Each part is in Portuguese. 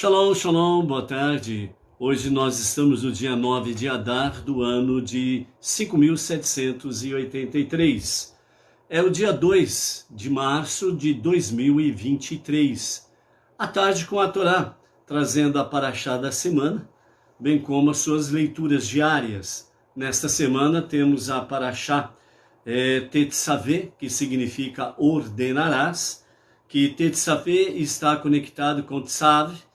Shalom, shalom, boa tarde. Hoje nós estamos no dia 9 de Adar do ano de 5.783. É o dia 2 de março de 2023. À tarde com a Torá, trazendo a paraxá da semana, bem como as suas leituras diárias. Nesta semana temos a paraxá Tetzaveh, que significa ordenarás, que Tetzaveh está conectado com Tzav,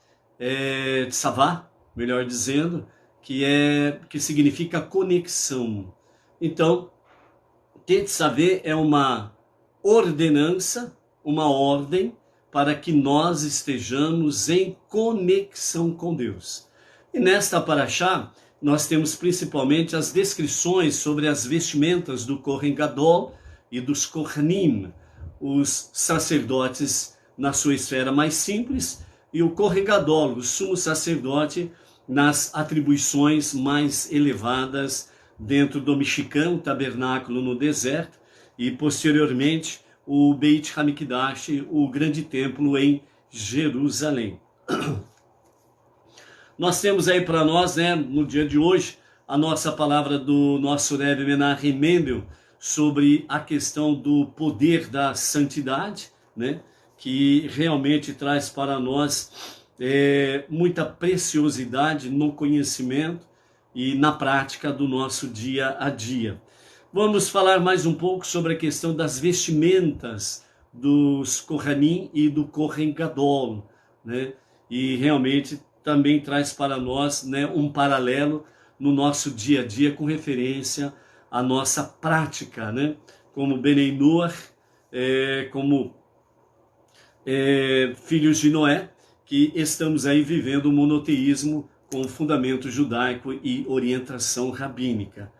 Tzavá, melhor dizendo, que significa conexão. Então, Tetzaveh é uma ordenança, uma ordem para que nós estejamos em conexão com Deus. E nesta paraxá, nós temos principalmente as descrições sobre as vestimentas do Kohen Gadol e dos Kohanim, os sacerdotes na sua esfera mais simples, e o Kohen Gadol, o sumo sacerdote, nas atribuições mais elevadas dentro do Mishkan, o tabernáculo no deserto, e posteriormente o Beit Hamikdash, o grande templo em Jerusalém. Nós temos aí para nós, no dia de hoje, a nossa palavra do nosso Rebbe Menachem Mendel sobre a questão do poder da santidade, que realmente traz para nós muita preciosidade no conhecimento e na prática do nosso dia a dia. Vamos falar mais um pouco sobre a questão das vestimentas dos Kohanim e do Kohen Gadol, e realmente também traz para nós um paralelo no nosso dia a dia com referência à nossa prática, como Benei Noach, como filhos de Noé, que estamos aí vivendo o monoteísmo com fundamento judaico e orientação rabínica.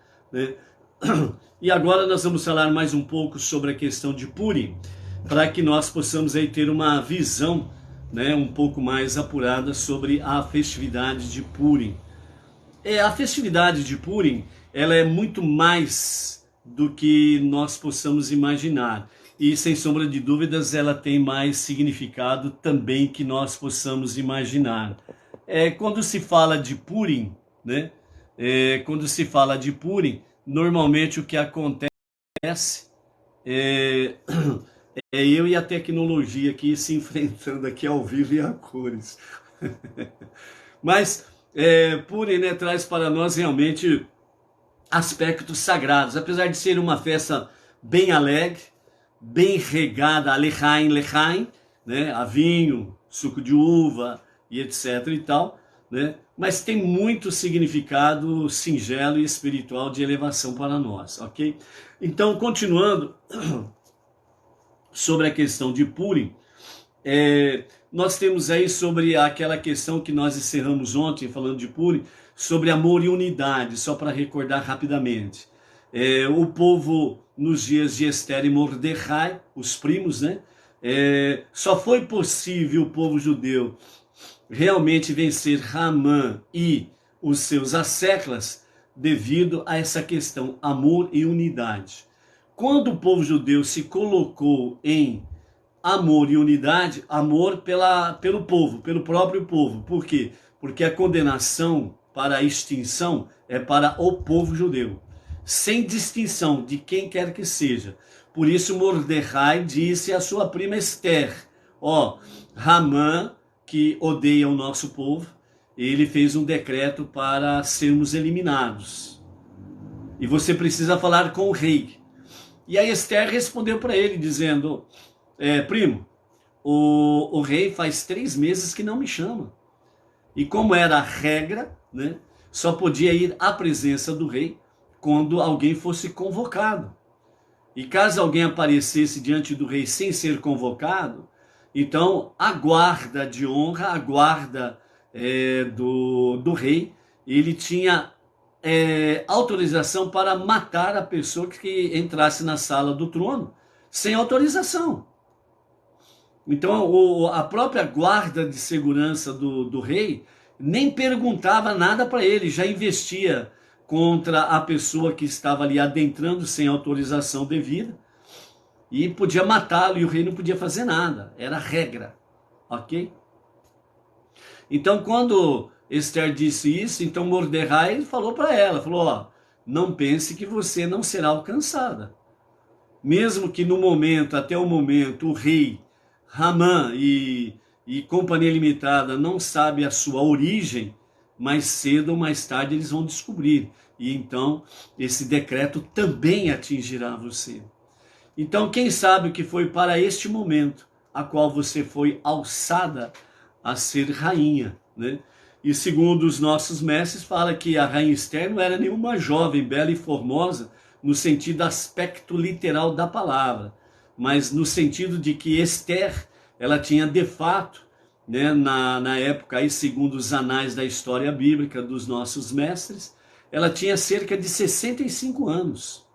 E agora nós vamos falar mais um pouco sobre a questão de Purim, para que nós possamos aí ter uma visão um pouco mais apurada sobre a festividade de Purim. A festividade de Purim, ela é muito mais do que nós possamos imaginar. E, sem sombra de dúvidas, ela tem mais significado também que nós possamos imaginar. Quando se fala de Purim, normalmente o que acontece é eu e a tecnologia aqui se enfrentando aqui ao vivo e a cores. Mas Purim traz para nós realmente aspectos sagrados. Apesar de ser uma festa bem alegre, bem regada a lechaim, a vinho, suco de uva e etc e tal, mas tem muito significado singelo e espiritual de elevação para nós, ok? Então, continuando sobre a questão de Purim, nós temos aí sobre aquela questão que nós encerramos ontem, falando de Purim, sobre amor e unidade, só para recordar rapidamente. O povo, nos dias de Esther e Mordecai, os primos, só foi possível o povo judeu realmente vencer Ramã e os seus asseclas devido a essa questão, amor e unidade. Quando o povo judeu se colocou em amor e unidade, amor pelo povo, pelo próprio povo. Por quê? Porque a condenação para a extinção é para o povo judeu, sem distinção de quem quer que seja. Por isso Mordecai disse à sua prima Esther, Ramã, que odeia o nosso povo, ele fez um decreto para sermos eliminados. E você precisa falar com o rei. E a Esther respondeu para ele, dizendo, primo, o rei faz 3 meses que não me chama. E como era a regra, só podia ir à presença do rei quando alguém fosse convocado. E caso alguém aparecesse diante do rei sem ser convocado, então a guarda de honra, a guarda do rei, ele tinha autorização para matar a pessoa que entrasse na sala do trono, sem autorização. Então a própria guarda de segurança do rei nem perguntava nada para ele, já investia contra a pessoa que estava ali adentrando sem autorização devida e podia matá-lo e o rei não podia fazer nada, era regra, ok? Então, quando Esther disse isso, então Mordecai falou para ela, falou, ó, não pense que você não será alcançada. Mesmo que no momento, até o momento, o rei Ramã e Companhia Limitada não sabe a sua origem, mais cedo ou mais tarde eles vão descobrir. E então esse decreto também atingirá você. Então quem sabe o que foi para este momento a qual você foi alçada a ser rainha, né? E segundo os nossos mestres, fala que a rainha Esther não era nenhuma jovem, bela e formosa, no sentido aspecto literal da palavra, mas no sentido de que Esther, ela tinha de fato, né, na época, aí, segundo os anais da história bíblica dos nossos mestres, ela tinha cerca de 65 anos.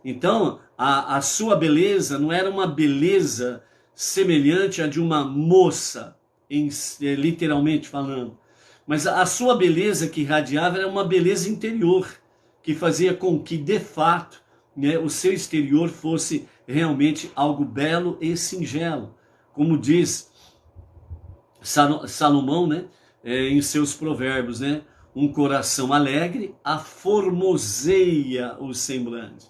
Então, a sua beleza não era uma beleza semelhante à de uma moça, literalmente falando, mas a sua beleza que irradiava era uma beleza interior, que fazia com que, de fato, né, o seu exterior fosse realmente algo belo e singelo. Como diz Salomão, né, em seus provérbios, né, um coração alegre aformoseia o semblante.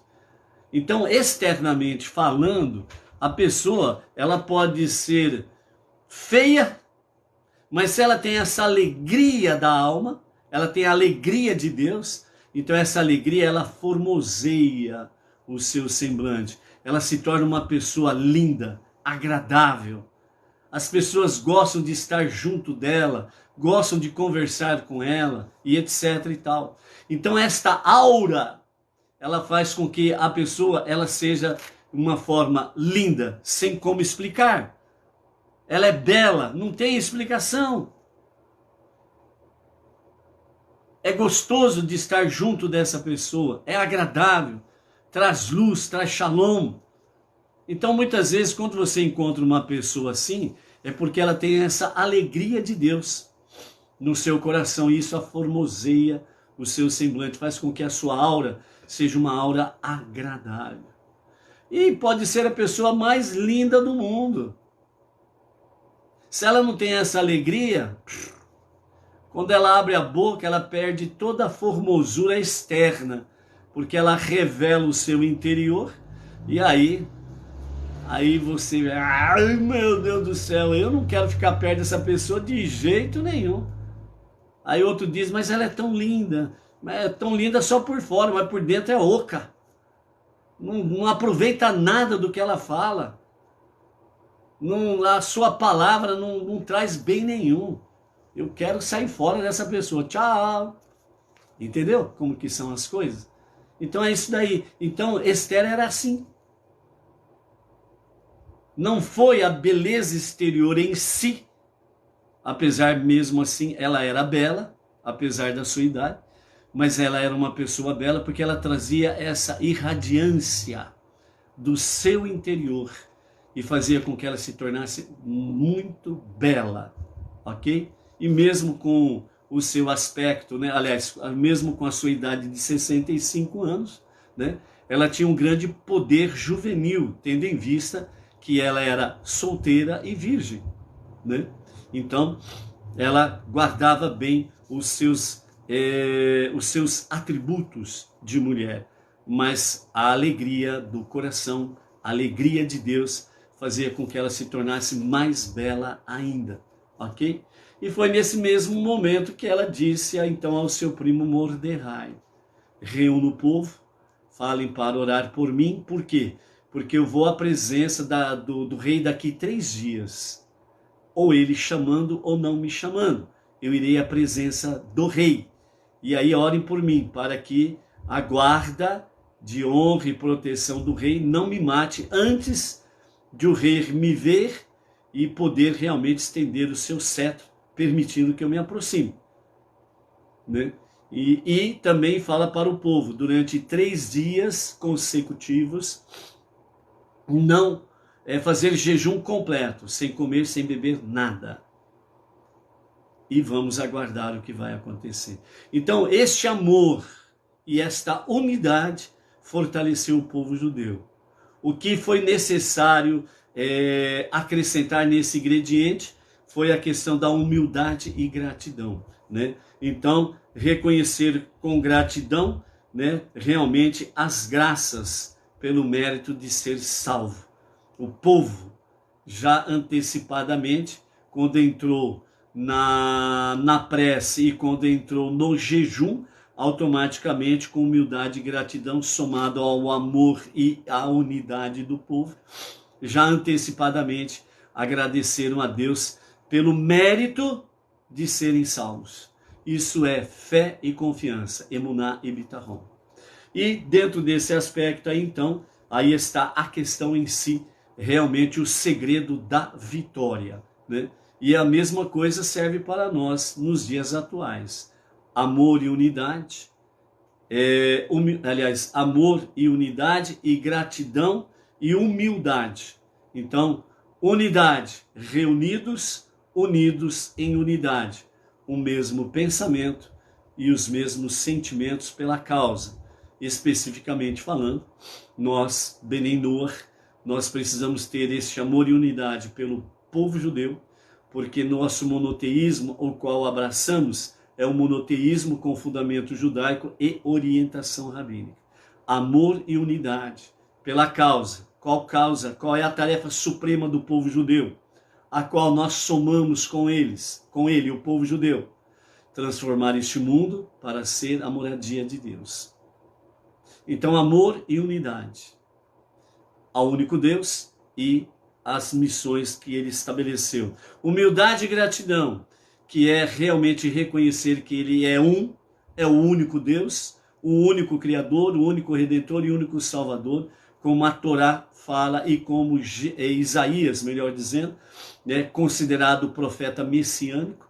Então, externamente falando, a pessoa, ela pode ser feia, mas se ela tem essa alegria da alma, ela tem a alegria de Deus, então essa alegria, ela formoseia o seu semblante. Ela se torna uma pessoa linda, agradável. As pessoas gostam de estar junto dela, gostam de conversar com ela e etc e tal. Então esta aura, ela faz com que a pessoa, ela seja uma forma linda, sem como explicar. Ela é bela, não tem explicação. É gostoso de estar junto dessa pessoa, é agradável, traz luz, traz shalom. Então muitas vezes quando você encontra uma pessoa assim, é porque ela tem essa alegria de Deus no seu coração, e isso a formoseia o seu semblante, faz com que a sua aura seja uma aura agradável. E pode ser a pessoa mais linda do mundo. Se ela não tem essa alegria, quando ela abre a boca, ela perde toda a formosura externa, porque ela revela o seu interior, e aí você, ai meu Deus do céu, eu não quero ficar perto dessa pessoa de jeito nenhum. Aí outro diz, mas ela é tão linda, mas é tão linda só por fora, mas por dentro é oca. Não aproveita nada do que ela fala. A sua palavra não traz bem nenhum. Eu quero sair fora dessa pessoa. Tchau. Entendeu como que são as coisas? Então é isso daí. Então Esther era assim. Não foi a beleza exterior em si, apesar mesmo assim, ela era bela, apesar da sua idade, mas ela era uma pessoa bela porque ela trazia essa irradiância do seu interior e fazia com que ela se tornasse muito bela, ok? E mesmo com o seu aspecto, né? Aliás, mesmo com a sua idade de 65 anos, né? Ela tinha um grande poder juvenil, tendo em vista que ela era solteira e virgem, né? Então, ela guardava bem os seus atributos de mulher, mas a alegria do coração, a alegria de Deus, fazia com que ela se tornasse mais bela ainda, ok? E foi nesse mesmo momento que ela disse então ao seu primo Mordecai: reúna o povo, falem para orar por mim. Por quê? Porque eu vou à presença do rei daqui 3 dias. Ou ele chamando ou não me chamando. Eu irei à presença do rei. E aí orem por mim, para que a guarda de honra e proteção do rei não me mate antes de o rei me ver e poder realmente estender o seu cetro, permitindo que eu me aproxime, né? E também fala para o povo, durante 3 dias consecutivos, não fazer jejum completo, sem comer, sem beber nada. E vamos aguardar o que vai acontecer. Então, este amor e esta unidade fortaleceu o povo judeu. O que foi necessário acrescentar nesse ingrediente foi a questão da humildade e gratidão, né? Então, reconhecer com gratidão, né, realmente as graças pelo mérito de ser salvo. O povo, já antecipadamente, quando entrou na prece e quando entrou no jejum, automaticamente, com humildade e gratidão, somado ao amor e à unidade do povo, já antecipadamente agradeceram a Deus pelo mérito de serem salvos. Isso é fé e confiança, emuná e bitachon. E dentro desse aspecto aí, então, aí está a questão em si, realmente o segredo da vitória, né? E a mesma coisa serve para nós nos dias atuais. Amor e unidade, amor e unidade e gratidão e humildade. Então, unidade, reunidos, unidos em unidade, o mesmo pensamento e os mesmos sentimentos pela causa. Especificamente falando, nós, Bnei Noach, nós precisamos ter este amor e unidade pelo povo judeu, porque nosso monoteísmo, o qual abraçamos, é um monoteísmo com fundamento judaico e orientação rabínica. Amor e unidade pela causa. Qual causa? Qual é a tarefa suprema do povo judeu? A qual nós somamos com ele, o povo judeu. Transformar este mundo para ser a moradia de Deus. Então, amor e unidade ao único Deus e as missões que ele estabeleceu. Humildade e gratidão, que é realmente reconhecer que ele é o único Deus, o único Criador, o único Redentor e o único Salvador, como a Torá fala e como Isaías, melhor dizendo, né, considerado profeta messiânico,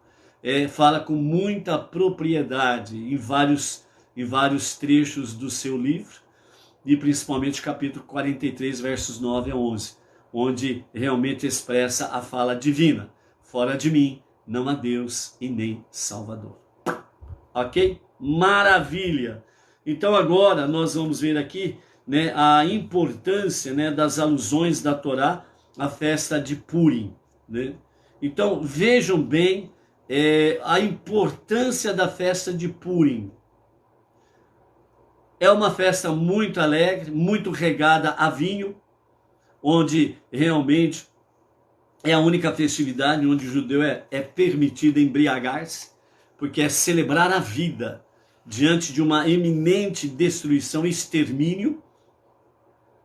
fala com muita propriedade em vários trechos do seu livro, e principalmente capítulo 43, versos 9 a 11, onde realmente expressa a fala divina: fora de mim não há Deus e nem Salvador. Ok? Maravilha! Então agora nós vamos ver aqui, né, a importância, né, das alusões da Torá à festa de Purim, né? Então vejam bem a importância da festa de Purim. É uma festa muito alegre, muito regada a vinho, onde realmente é a única festividade onde o judeu é permitido embriagar-se, porque é celebrar a vida diante de uma iminente destruição, extermínio,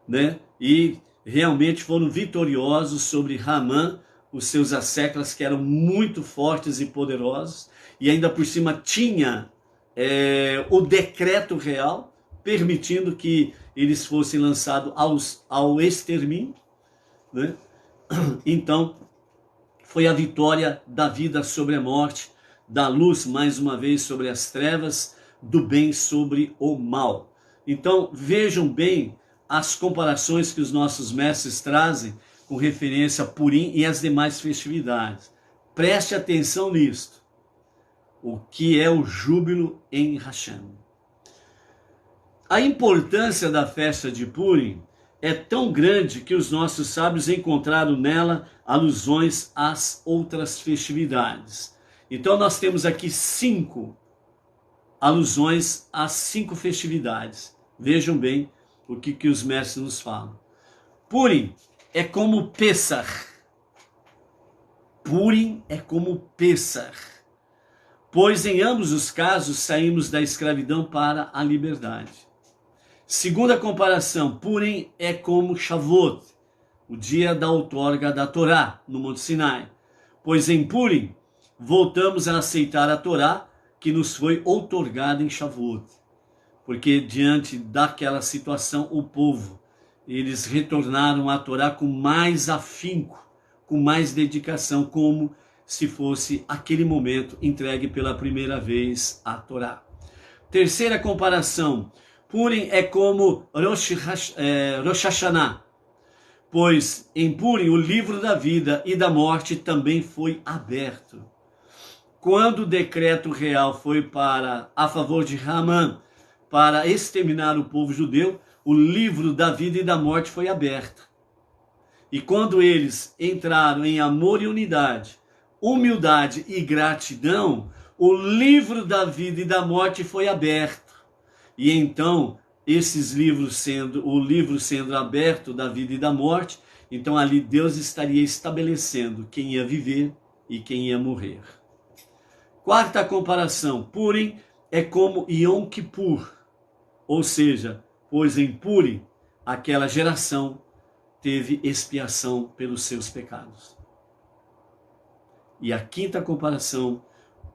né? E realmente foram vitoriosos sobre Ramã, os seus asseclas, que eram muito fortes e poderosos, e ainda por cima tinha o decreto real, permitindo que eles fossem lançados ao extermínio, né? Então, foi a vitória da vida sobre a morte, da luz, mais uma vez, sobre as trevas, do bem sobre o mal. Então, vejam bem as comparações que os nossos mestres trazem com referência a Purim e as demais festividades. Preste atenção nisto. O que é o júbilo em Hashem? A importância da festa de Purim é tão grande que os nossos sábios encontraram nela alusões às outras festividades. Então nós temos aqui 5 alusões às 5 festividades. Vejam bem o que os mestres nos falam. Purim é como Pessach. Purim é como Pessach. Pois em ambos os casos saímos da escravidão para a liberdade. Segunda comparação, Purim é como Shavuot, o dia da outorga da Torá, no Monte Sinai. Pois em Purim, voltamos a aceitar a Torá que nos foi outorgada em Shavuot. Porque diante daquela situação, o povo, eles retornaram à Torá com mais afinco, com mais dedicação, como se fosse aquele momento entregue pela primeira vez à Torá. Terceira comparação, Purim é como Rosh Hashanah, pois em Purim o livro da vida e da morte também foi aberto. Quando o decreto real foi a favor de Ramã, para exterminar o povo judeu, o livro da vida e da morte foi aberto. E quando eles entraram em amor e unidade, humildade e gratidão, o livro da vida e da morte foi aberto. E então, esses livros o livro sendo aberto da vida e da morte, então ali Deus estaria estabelecendo quem ia viver e quem ia morrer. Quarta comparação, Purim é como Yom Kippur, ou seja, pois em Purim aquela geração teve expiação pelos seus pecados. E a quinta comparação,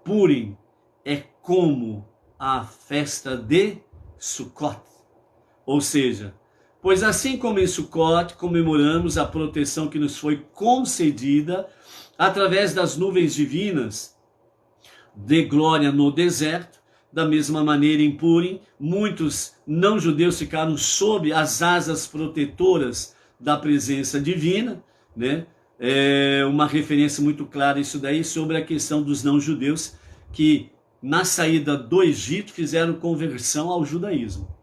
Purim é como a festa de Sukkot, ou seja, pois assim como em Sukkot comemoramos a proteção que nos foi concedida através das nuvens divinas de glória no deserto, da mesma maneira em Purim, muitos não-judeus ficaram sob as asas protetoras da presença divina, né? É uma referência muito clara isso daí sobre a questão dos não-judeus que na saída do Egito fizeram conversão ao judaísmo.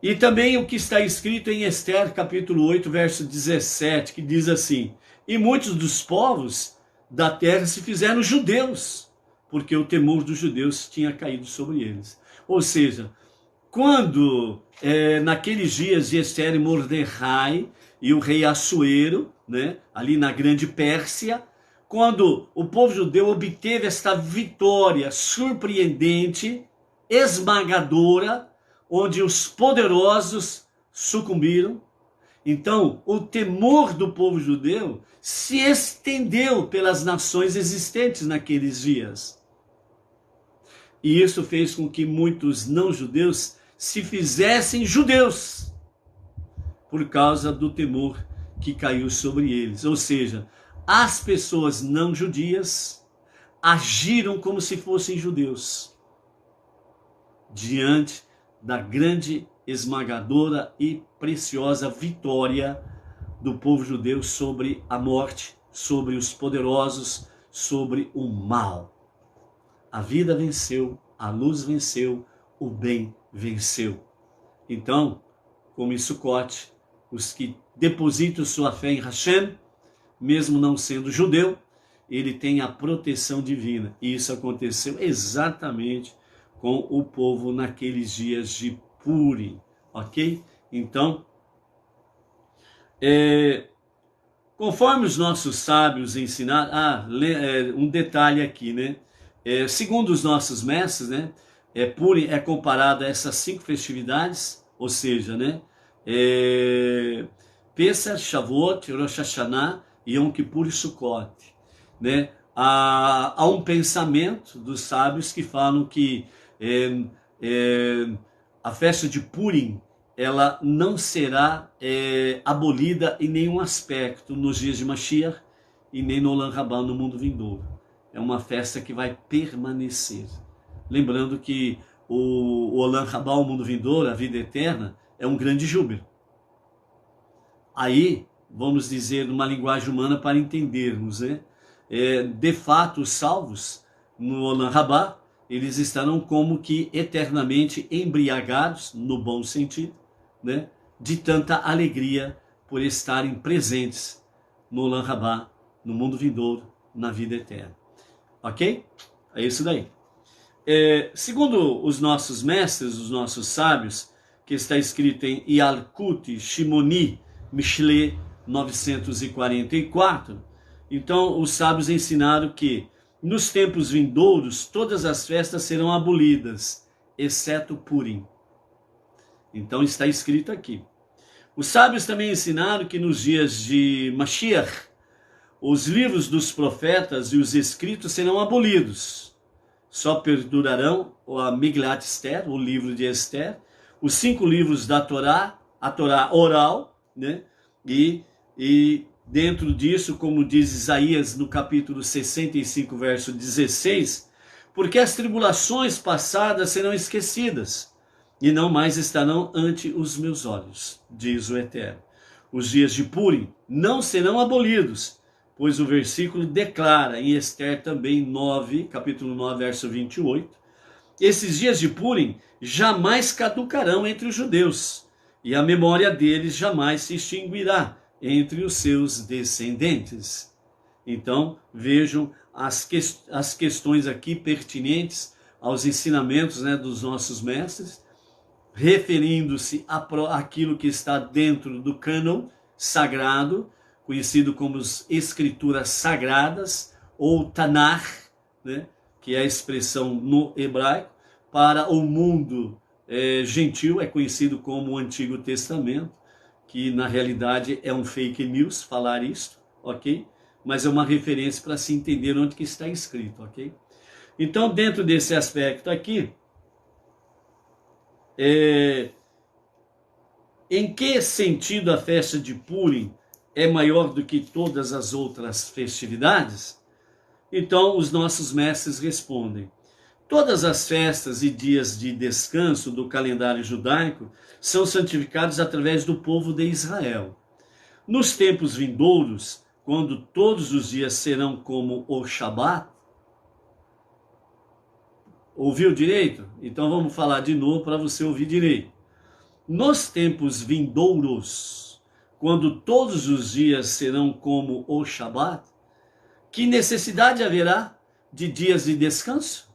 E também o que está escrito em Esther, capítulo 8, verso 17, que diz assim: e muitos dos povos da terra se fizeram judeus, porque o temor dos judeus tinha caído sobre eles. Ou seja, quando naqueles dias de Esther e Mordecai e o rei Assuero, né, ali na grande Pérsia, quando o povo judeu obteve esta vitória surpreendente, esmagadora, onde os poderosos sucumbiram, então o temor do povo judeu se estendeu pelas nações existentes naqueles dias. E isso fez com que muitos não-judeus se fizessem judeus, por causa do temor que caiu sobre eles. Ou seja, as pessoas não judias agiram como se fossem judeus, diante da grande, esmagadora e preciosa vitória do povo judeu sobre a morte, sobre os poderosos, sobre o mal. A vida venceu, a luz venceu, o bem venceu. Então, como em Sukkot, os que depositam sua fé em Hashem, mesmo não sendo judeu, ele tem a proteção divina. E isso aconteceu exatamente com o povo naqueles dias de Purim, ok? Então, conforme os nossos sábios ensinaram, um detalhe aqui, né? Segundo os nossos mestres, né? Purim é comparado a essas 5 festividades, ou seja, né? Pesach, Shavuot, Rosh Hashanah, Yom Kippur e Sukkot, né? Há um pensamento dos sábios que falam que a festa de Purim ela não será abolida em nenhum aspecto nos dias de Mashiach e nem no Olam Rabá, no mundo vindouro. É uma festa que vai permanecer. Lembrando que o Olam Rabá, o mundo vindouro, a vida eterna, é um grande júbilo. Aí, vamos dizer numa linguagem humana para entendermos, né? De fato, os salvos no Olam Rabá, eles estarão como que eternamente embriagados, no bom sentido, né? De tanta alegria por estarem presentes no Olam Rabá, no mundo vindouro, na vida eterna. Ok? É isso daí. Segundo os nossos mestres, os nossos sábios, que está escrito em Yalkut Shimoni Mishle 944, então os sábios ensinaram que nos tempos vindouros todas as festas serão abolidas, exceto Purim. Então está escrito aqui. Os sábios também ensinaram que nos dias de Mashiach, os livros dos profetas e os escritos serão abolidos. Só perdurarão a Miglat Esther, o livro de Esther, os 5 livros da Torá, a Torá oral, né? E dentro disso, como diz Isaías no capítulo 65, verso 16, porque as tribulações passadas serão esquecidas e não mais estarão ante os meus olhos, diz o Eterno. Os dias de Purim não serão abolidos, pois o versículo declara em Esther também 9, capítulo 9, verso 28, esses dias de Purim jamais caducarão entre os judeus, e a memória deles jamais se extinguirá entre os seus descendentes. Então, vejam as questões aqui pertinentes aos ensinamentos, né, dos nossos mestres, referindo-se àquilo que está dentro do cânon sagrado, conhecido como as Escrituras Sagradas, ou Tanakh, né, que é a expressão no hebraico, para o mundo gentil, é conhecido como o Antigo Testamento, que na realidade é um fake news falar isto, ok? Mas é uma referência para se entender onde que está escrito, ok? Então, dentro desse aspecto aqui, em que sentido a festa de Purim é maior do que todas as outras festividades? Então, os nossos mestres respondem: todas as festas e dias de descanso do calendário judaico são santificados através do povo de Israel. Nos tempos vindouros, quando todos os dias serão como o Shabat, ouviu direito? Então vamos falar de novo para você ouvir direito. Nos tempos vindouros, quando todos os dias serão como o Shabat, que necessidade haverá de dias de descanso?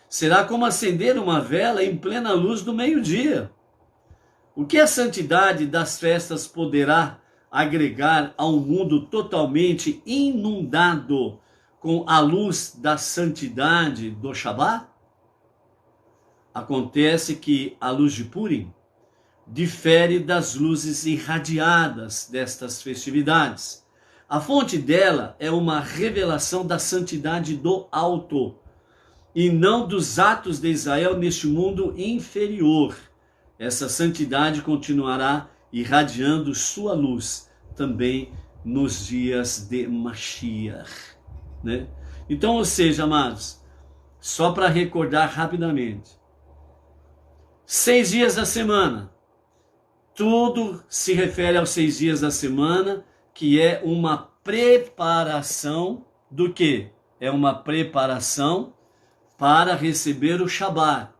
Será como acender uma vela em plena luz do meio-dia. O que a santidade das festas poderá agregar a um mundo totalmente inundado com a luz da santidade do Shabat? Acontece que a luz de Purim difere das luzes irradiadas destas festividades. A fonte dela é uma revelação da santidade do alto e não dos atos de Israel neste mundo inferior. Essa santidade continuará irradiando sua luz também nos dias de Mashiach, né? Então, ou seja, amados, só para recordar rapidamente, 6 dias da semana, tudo se refere aos 6 dias da semana, que é uma preparação do quê? É uma preparação para receber o Shabat,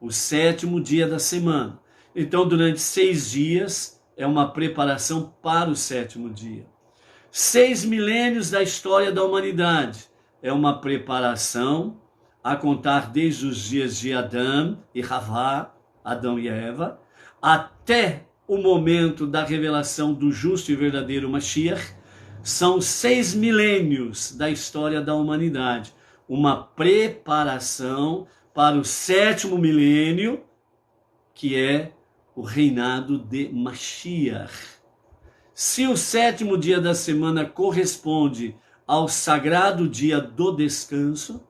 o 7º dia da semana. Então, durante 6 dias, é uma preparação para o 7º dia. 6 milênios da história da humanidade é uma preparação a contar desde os dias de Adão e Havá, Adão e Eva, até o momento da revelação do justo e verdadeiro Mashiach. São 6 milênios da história da humanidade. Uma preparação para o 7º milênio, que é o reinado de Mashiach. Se o 7º dia da semana corresponde ao sagrado dia do descanso,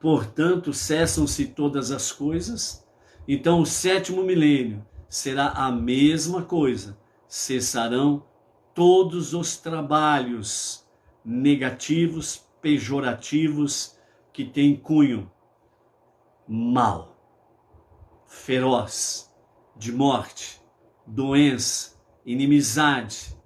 portanto, cessam-se todas as coisas, então o 7º milênio será a mesma coisa. Cessarão todos os trabalhos negativos, pejorativos, que têm cunho mal, feroz, de morte, doença, inimizade,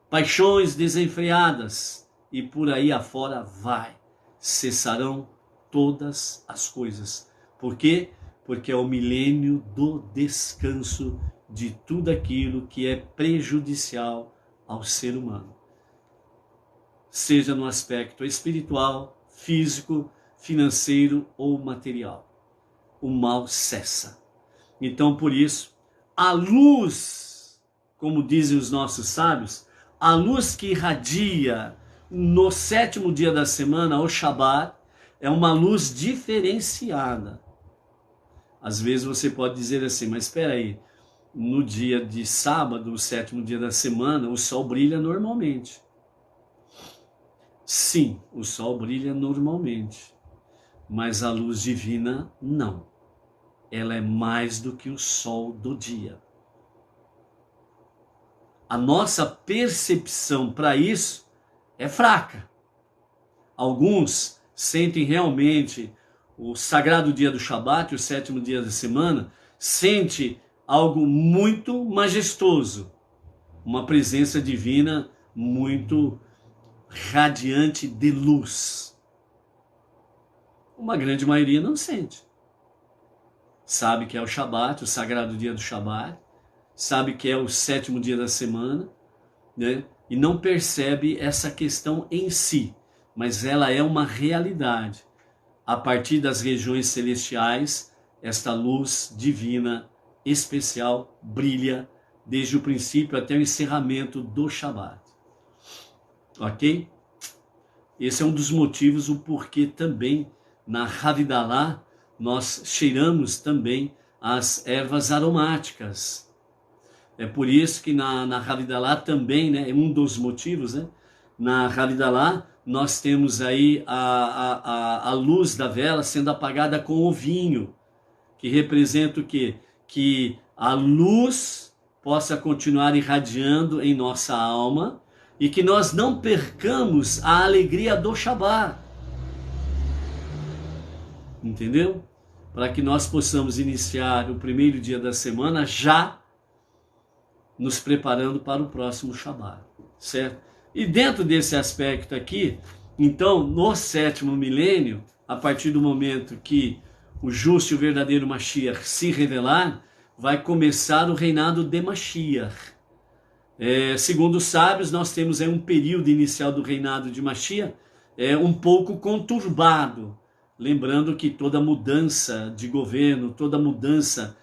paixões desenfreadas e por aí afora vai. Cessarão todas as coisas. Por quê? Porque é o milênio do descanso de tudo aquilo que é prejudicial ao ser humano. Seja no aspecto espiritual, físico, financeiro ou material. O mal cessa. Então, por isso, a luz, como dizem os nossos sábios, a luz que irradia no 7º dia da semana, o Shabat, é uma luz diferenciada. Às vezes você pode dizer assim, mas espera aí, no dia de sábado, o 7º dia da semana, o sol brilha normalmente. Sim, o sol brilha normalmente, mas a luz divina não. Ela é mais do que o sol do dia. A nossa percepção para isso é fraca. Alguns sentem realmente o sagrado dia do Shabat, o 7º dia da semana, sente algo muito majestoso, uma presença divina muito radiante de luz. Uma grande maioria não sente. Sabe que é o Shabat, o sagrado dia do Shabat, sabe que é o 7º dia da semana, né? e não percebe essa questão em si, mas ela é uma realidade. A partir das regiões celestiais, esta luz divina especial brilha desde o princípio até o encerramento do Shabat. Ok? Esse é um dos motivos, o porquê também na Havidalah nós cheiramos também as ervas aromáticas. É por isso que na Havidalah também, né, é um dos motivos, né? Na Havidalah nós temos aí a luz da vela sendo apagada com o vinho, que representa o quê? Que a luz possa continuar irradiando em nossa alma e que nós não percamos a alegria do Shabat. Entendeu? Para que nós possamos iniciar o primeiro dia da semana já nos preparando para o próximo Shabat, certo? E dentro desse aspecto aqui, então, no sétimo milênio, a partir do momento que o justo e o verdadeiro Mashiach se revelar, vai começar o reinado de Mashiach. Segundo os sábios, nós temos aí um período inicial do reinado de Mashiach um pouco conturbado. Lembrando que toda mudança de governo, toda mudança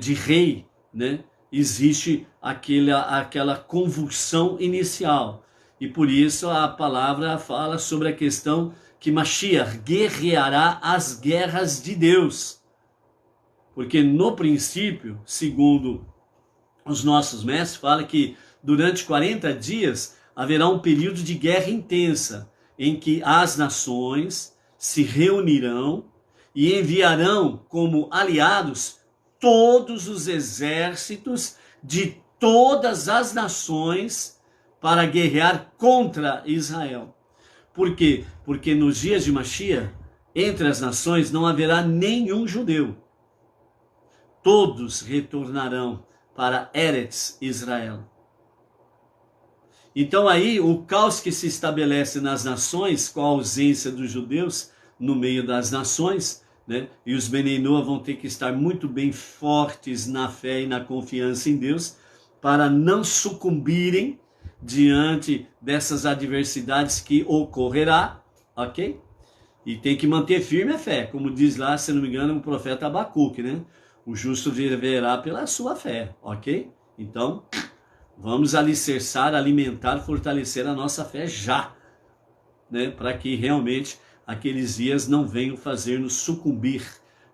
de rei, né, existe aquela convulsão inicial. E por isso a palavra fala sobre a questão que Mashiach guerreará as guerras de Deus. Porque no princípio, segundo os nossos mestres, fala que durante 40 dias haverá um período de guerra intensa, em que as nações se reunirão e enviarão como aliados todos os exércitos de todas as nações para guerrear contra Israel. Por quê? Porque nos dias de Mashiach, entre as nações não haverá nenhum judeu. Todos retornarão para Eretz Israel. Então aí o caos que se estabelece nas nações, com a ausência dos judeus no meio das nações, né? E os Benei Noah vão ter que estar muito bem fortes na fé e na confiança em Deus, para não sucumbirem diante dessas adversidades que ocorrerá, ok? E tem que manter firme a fé, como diz lá, se não me engano, o profeta Abacuque, né? O justo viverá pela sua fé, ok? Então, vamos alicerçar, alimentar, fortalecer a nossa fé já, né? Para que realmente aqueles dias não venham fazer-nos sucumbir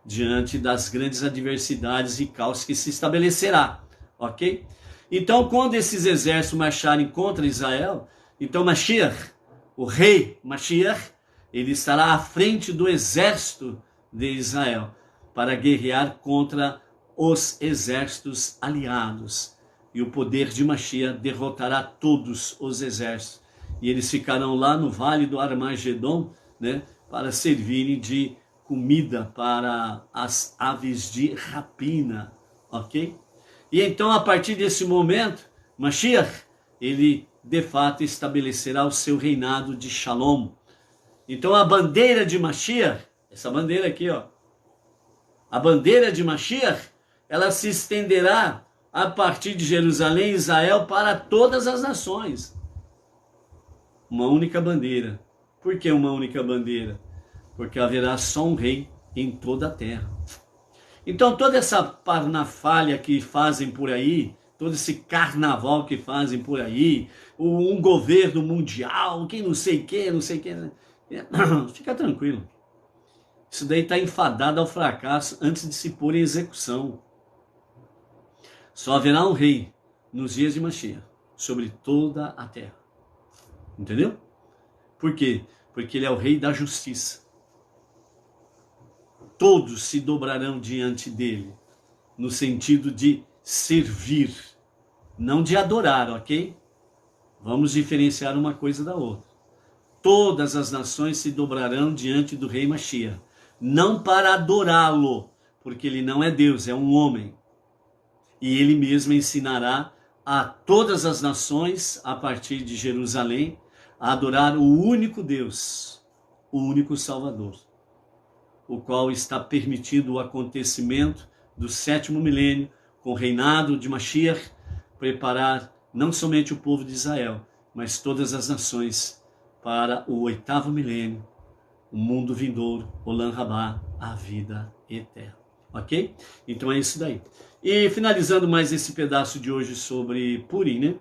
diante das grandes adversidades e caos que se estabelecerá, ok? Então, quando esses exércitos marcharem contra Israel, então Mashiach, o rei Mashiach, ele estará à frente do exército de Israel para guerrear contra os exércitos aliados. E o poder de Mashiach derrotará todos os exércitos. E eles ficarão lá no vale do Armagedon, né, para servirem de comida para as aves de rapina, ok? E então, a partir desse momento, Mashiach, ele de fato estabelecerá o seu reinado de Shalom. Então, a bandeira de Mashiach, essa bandeira aqui, ó, a bandeira de Mashiach, ela se estenderá a partir de Jerusalém e Israel para todas as nações. Uma única bandeira. Por que uma única bandeira? Porque haverá só um rei em toda a terra. Então toda essa parnafalha que fazem por aí, todo esse carnaval que fazem por aí, um governo mundial, que não sei o que, fica tranquilo. Isso daí está enfadado ao fracasso antes de se pôr em execução. Só haverá um rei nos dias de Mashiach sobre toda a terra. Entendeu? Por quê? Porque ele é o rei da justiça. Todos se dobrarão diante dele, no sentido de servir, não de adorar, ok? Vamos diferenciar uma coisa da outra. Todas as nações se dobrarão diante do rei Mashiach, não para adorá-lo, porque ele não é Deus, é um homem. E ele mesmo ensinará a todas as nações, a partir de Jerusalém, a adorar o único Deus, o único Salvador, o qual está permitindo o acontecimento do sétimo milênio, com o reinado de Mashiach, preparar não somente o povo de Israel, mas todas as nações para o 8º milênio, o mundo vindouro, Olam Rabá, a vida eterna. Ok? Então é isso daí. E finalizando mais esse pedaço de hoje sobre Purim, né?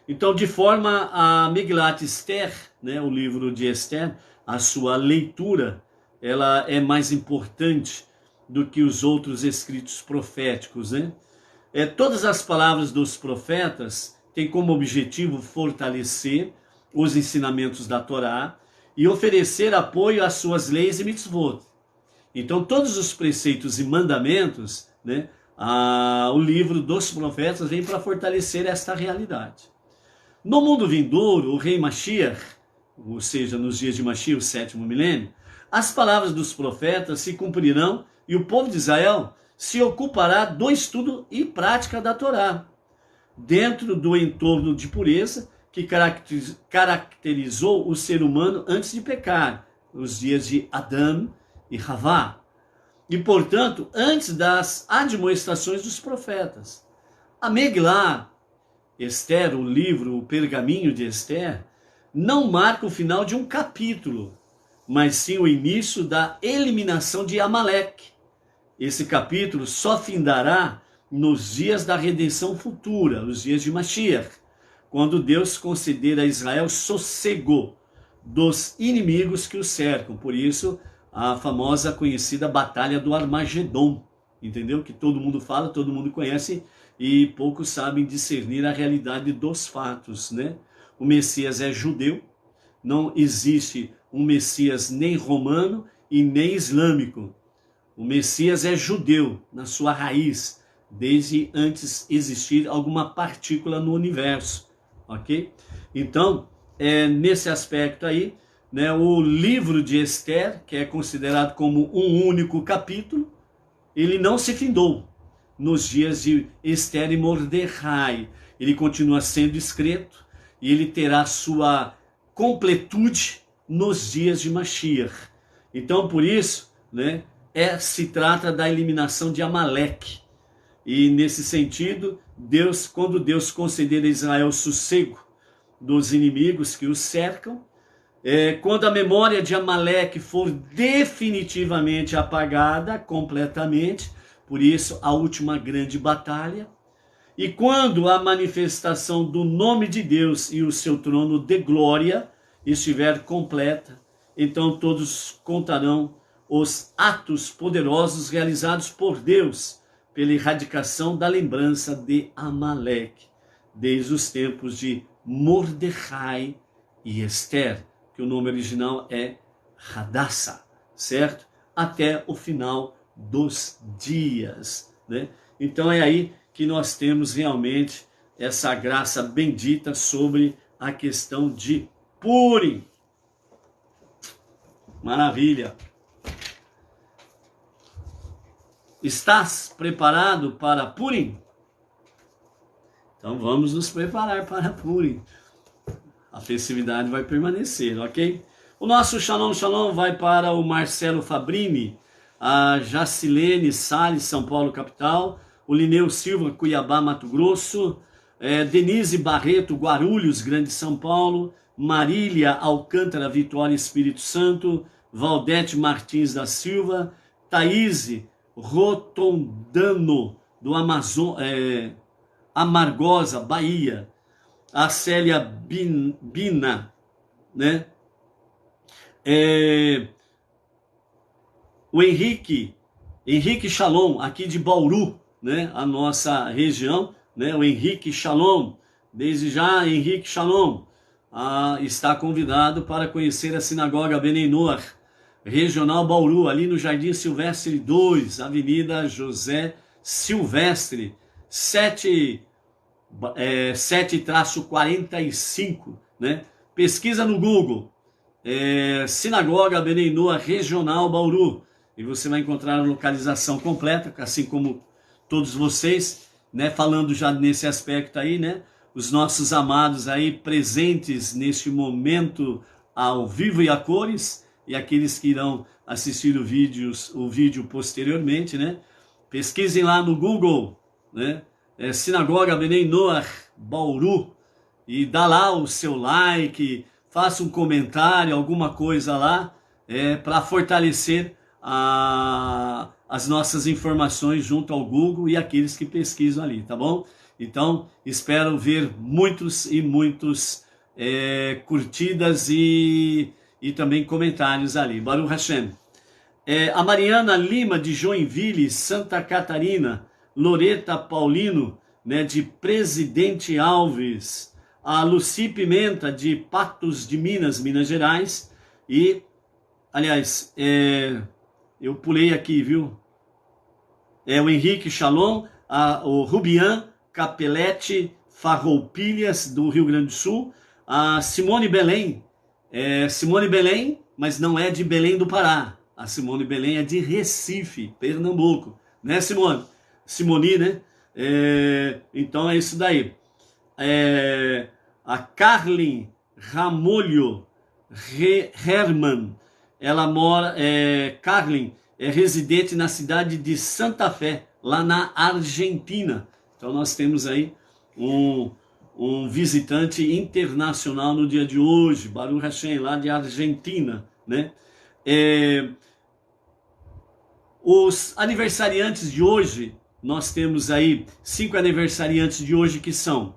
Então, de forma a Megilat Esther, né, o livro de Esther, a sua leitura, ela é mais importante do que os outros escritos proféticos, né? Todas as palavras dos profetas têm como objetivo fortalecer os ensinamentos da Torá e oferecer apoio às suas leis e mitzvot. Então, todos os preceitos e mandamentos, né, o livro dos profetas vem para fortalecer esta realidade. No mundo vindouro, o rei Mashiach, ou seja, nos dias de Mashiach, o 7º milênio, as palavras dos profetas se cumprirão e o povo de Israel se ocupará do estudo e prática da Torá, dentro do entorno de pureza que caracterizou o ser humano antes de pecar, os dias de Adão e Havá, e, portanto, antes das admoestações dos profetas. A Megilá Esther, o livro, o pergaminho de Esther, não marca o final de um capítulo, mas sim o início da eliminação de Amaleque. Esse capítulo só findará nos dias da redenção futura, os dias de Mashiach, quando Deus conceder a Israel sossego dos inimigos que o cercam. Por isso, a famosa conhecida Batalha do Armagedon, entendeu? Que todo mundo fala, todo mundo conhece, e poucos sabem discernir a realidade dos fatos, né? O Messias é judeu, não existe um Messias nem romano e nem islâmico. O Messias é judeu na sua raiz, desde antes existir alguma partícula no universo, ok? Então, nesse aspecto aí, né, o livro de Esther, que é considerado como um único capítulo, ele não se findou nos dias de Esther e Mordecai. Ele continua sendo escrito e ele terá sua completude nos dias de Mashiach. Então, por isso, né, se trata da eliminação de Amaleque. E nesse sentido, quando Deus conceder a Israel sossego dos inimigos que os cercam, quando a memória de Amaleque for definitivamente apagada, completamente, por isso a última grande batalha, e quando a manifestação do nome de Deus e o seu trono de glória estiver completa, então todos contarão os atos poderosos realizados por Deus pela erradicação da lembrança de Amaleque, desde os tempos de Mordecai e Esther, que o nome original é Hadassah, certo? Até o final dos dias, né? Então é aí que nós temos realmente essa graça bendita sobre a questão de Purim. Maravilha! Estás preparado para Purim? Então vamos nos preparar para Purim. A festividade vai permanecer, ok? O nosso Shalom Shalom vai para o Marcelo Fabrini, a Jacilene Salles, São Paulo, capital, o Lineu Silva, Cuiabá, Mato Grosso, Denise Barreto, Guarulhos, Grande São Paulo, Marília Alcântara, Vitória, Espírito Santo, Valdete Martins da Silva, Thaís Rotondano, do Amargosa, Bahia, a Célia Bina, né? O Henrique Shalom, aqui de Bauru, né? A nossa região, né? O Henrique Shalom, desde já, Henrique Shalom, está convidado para conhecer a Sinagoga Benei Noach, Regional Bauru, ali no Jardim Silvestre 2, Avenida José Silvestre, 7-45, né? Pesquisa no Google, Sinagoga Benei Noach Regional Bauru, e você vai encontrar a localização completa, assim como todos vocês, né? Falando já nesse aspecto aí, né? Os nossos amados aí presentes neste momento ao vivo e a cores, e aqueles que irão assistir o vídeo posteriormente, né? Pesquisem lá no Google, né? Sinagoga Benei Noach Bauru, e dá lá o seu like, faça um comentário, alguma coisa lá, para fortalecer as nossas informações junto ao Google e aqueles que pesquisam ali, tá bom? Então, espero ver muitos e muitos curtidas e também comentários ali. Baruch Hashem. A Mariana Lima, de Joinville, Santa Catarina. Loreta Paulino, né, de Presidente Alves. A Luci Pimenta, de Patos de Minas, Minas Gerais. E, aliás, eu pulei aqui, viu? O Henrique Shalom, o Rubian Capelete Farroupilhas, do Rio Grande do Sul. A Simone Belém, Simone Belém, mas não é de Belém do Pará. A Simone Belém é de Recife, Pernambuco. Né, Simone? Simoni, né? Então é isso daí. A Carlin Ramolho Herman, ela mora, Carlin é residente na cidade de Santa Fé, lá na Argentina. Então nós temos aí um visitante internacional no dia de hoje, Baruch Hashem, lá de Argentina, né? Os aniversariantes de hoje, nós temos aí 5 aniversariantes de hoje, que são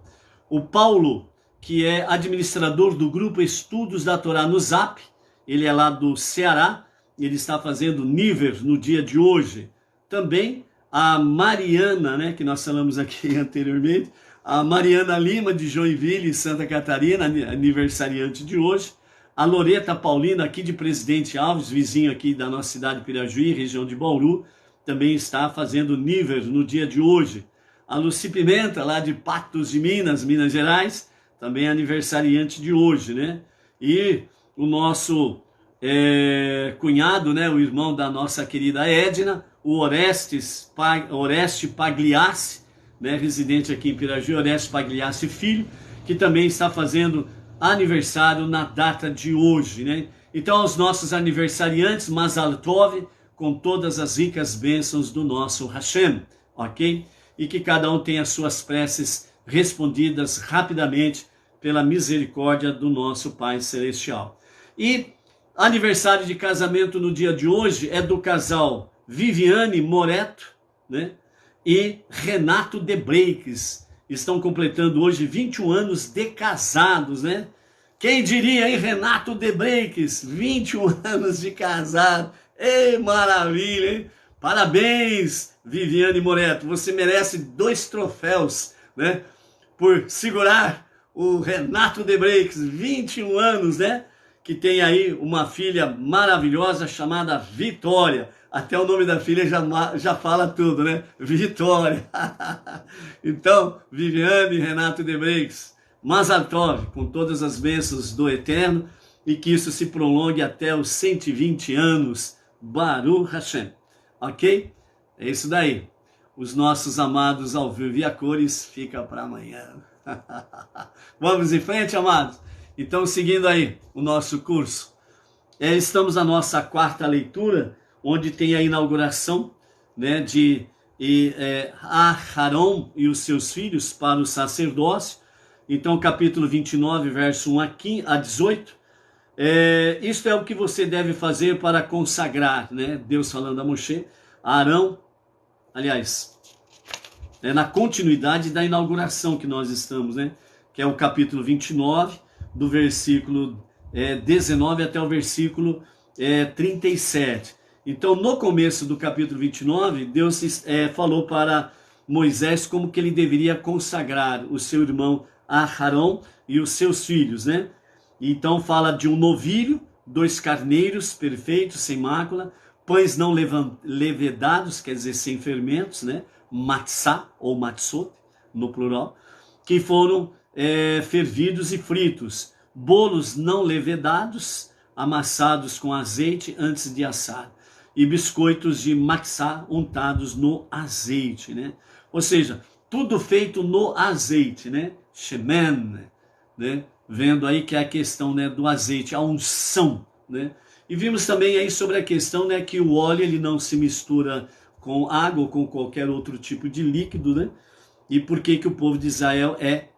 o Paulo, que é administrador do grupo Estudos da Torá no Zap, ele é lá do Ceará, ele está fazendo nível no dia de hoje. Também a Mariana, né, que nós falamos aqui anteriormente, a Mariana Lima, de Joinville, Santa Catarina, aniversariante de hoje. A Loreta Paulina, aqui de Presidente Alves, vizinho aqui da nossa cidade de Pirajuí, região de Bauru, também está fazendo nível no dia de hoje. A Luci Pimenta, lá de Patos de Minas, Minas Gerais, também é aniversariante de hoje, né? E o nosso cunhado, né, o irmão da nossa querida Edna, o Oreste Pagliassi, né, residente aqui em Pirajuí, Oreste Pagliassi Filho, que também está fazendo aniversário na data de hoje, né? Então, aos nossos aniversariantes, Mazal Tov, com todas as ricas bênçãos do nosso Hashem, ok? E que cada um tenha suas preces respondidas rapidamente pela misericórdia do nosso Pai Celestial. E aniversário de casamento no dia de hoje é do casal Viviane Moreto, né, e Renato de Breikes. Estão completando hoje 21 anos de casados, né? Quem diria, hein, Renato de Breikes, 21 anos de casado. Ei, maravilha, hein? Parabéns, Viviane Moreto. Você merece 2 troféus, né? Por segurar o Renato de Breikes, 21 anos, né? Que tem aí uma filha maravilhosa chamada Vitória. Até o nome da filha já fala tudo, né? Vitória. Então, Viviane e Renato de Breikes, Mazal Tov, com todas as bênçãos do Eterno, e que isso se prolongue até os 120 anos. Baruch Hashem. Ok? É isso daí. Os nossos amados ao vivo e a cores fica para amanhã. Vamos em frente, amados? Então, seguindo aí o nosso curso. Estamos na nossa 4ª leitura, onde tem a inauguração, né, de Aharon e os seus filhos para o sacerdócio. Então, capítulo 29, verso 1 a 18. Isto é o que você deve fazer para consagrar, né? Deus falando a Moshe, a Arão, aliás, na continuidade da inauguração que nós estamos, né? Que é o capítulo 29, do versículo 19 até o versículo 37. Então, no começo do capítulo 29, Deus falou para Moisés como que ele deveria consagrar o seu irmão Aharon e os seus filhos, né? Então, fala de um novilho, 2 carneiros perfeitos, sem mácula, pães não levedados, quer dizer, sem fermentos, né? Matzá ou matzot, no plural, que foram fervidos e fritos, bolos não levedados, amassados com azeite antes de assar, e biscoitos de matzá untados no azeite, né? Ou seja, tudo feito no azeite, né? Shemen, né? Vendo aí que é a questão, né, do azeite, a unção, né? E vimos também aí sobre a questão, né, que o óleo ele não se mistura com água ou com qualquer outro tipo de líquido, né? E por que que o povo de Israel é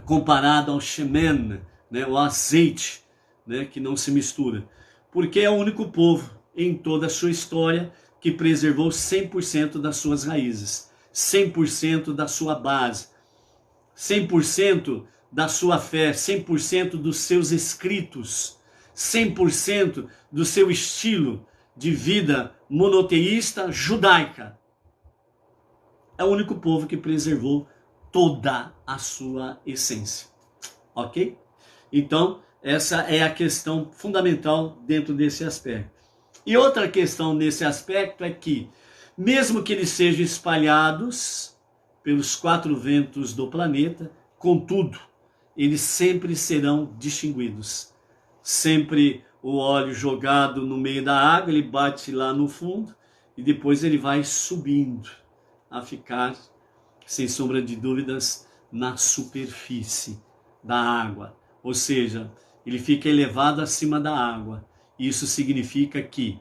comparado ao shemen, né, o azeite, né, que não se mistura. Porque é o único povo em toda a sua história que preservou 100% das suas raízes, 100% da sua base, 100% da sua fé, 100% dos seus escritos, 100% do seu estilo de vida monoteísta judaica. É o único povo que preservou toda a sua essência. Ok? Então, essa é a questão fundamental dentro desse aspecto. E outra questão nesse aspecto é que, mesmo que eles sejam espalhados pelos 4 ventos do planeta, contudo, eles sempre serão distinguidos. Sempre o óleo jogado no meio da água, ele bate lá no fundo e depois ele vai subindo a ficar, sem sombra de dúvidas, na superfície da água. Ou seja, ele fica elevado acima da água. Isso significa que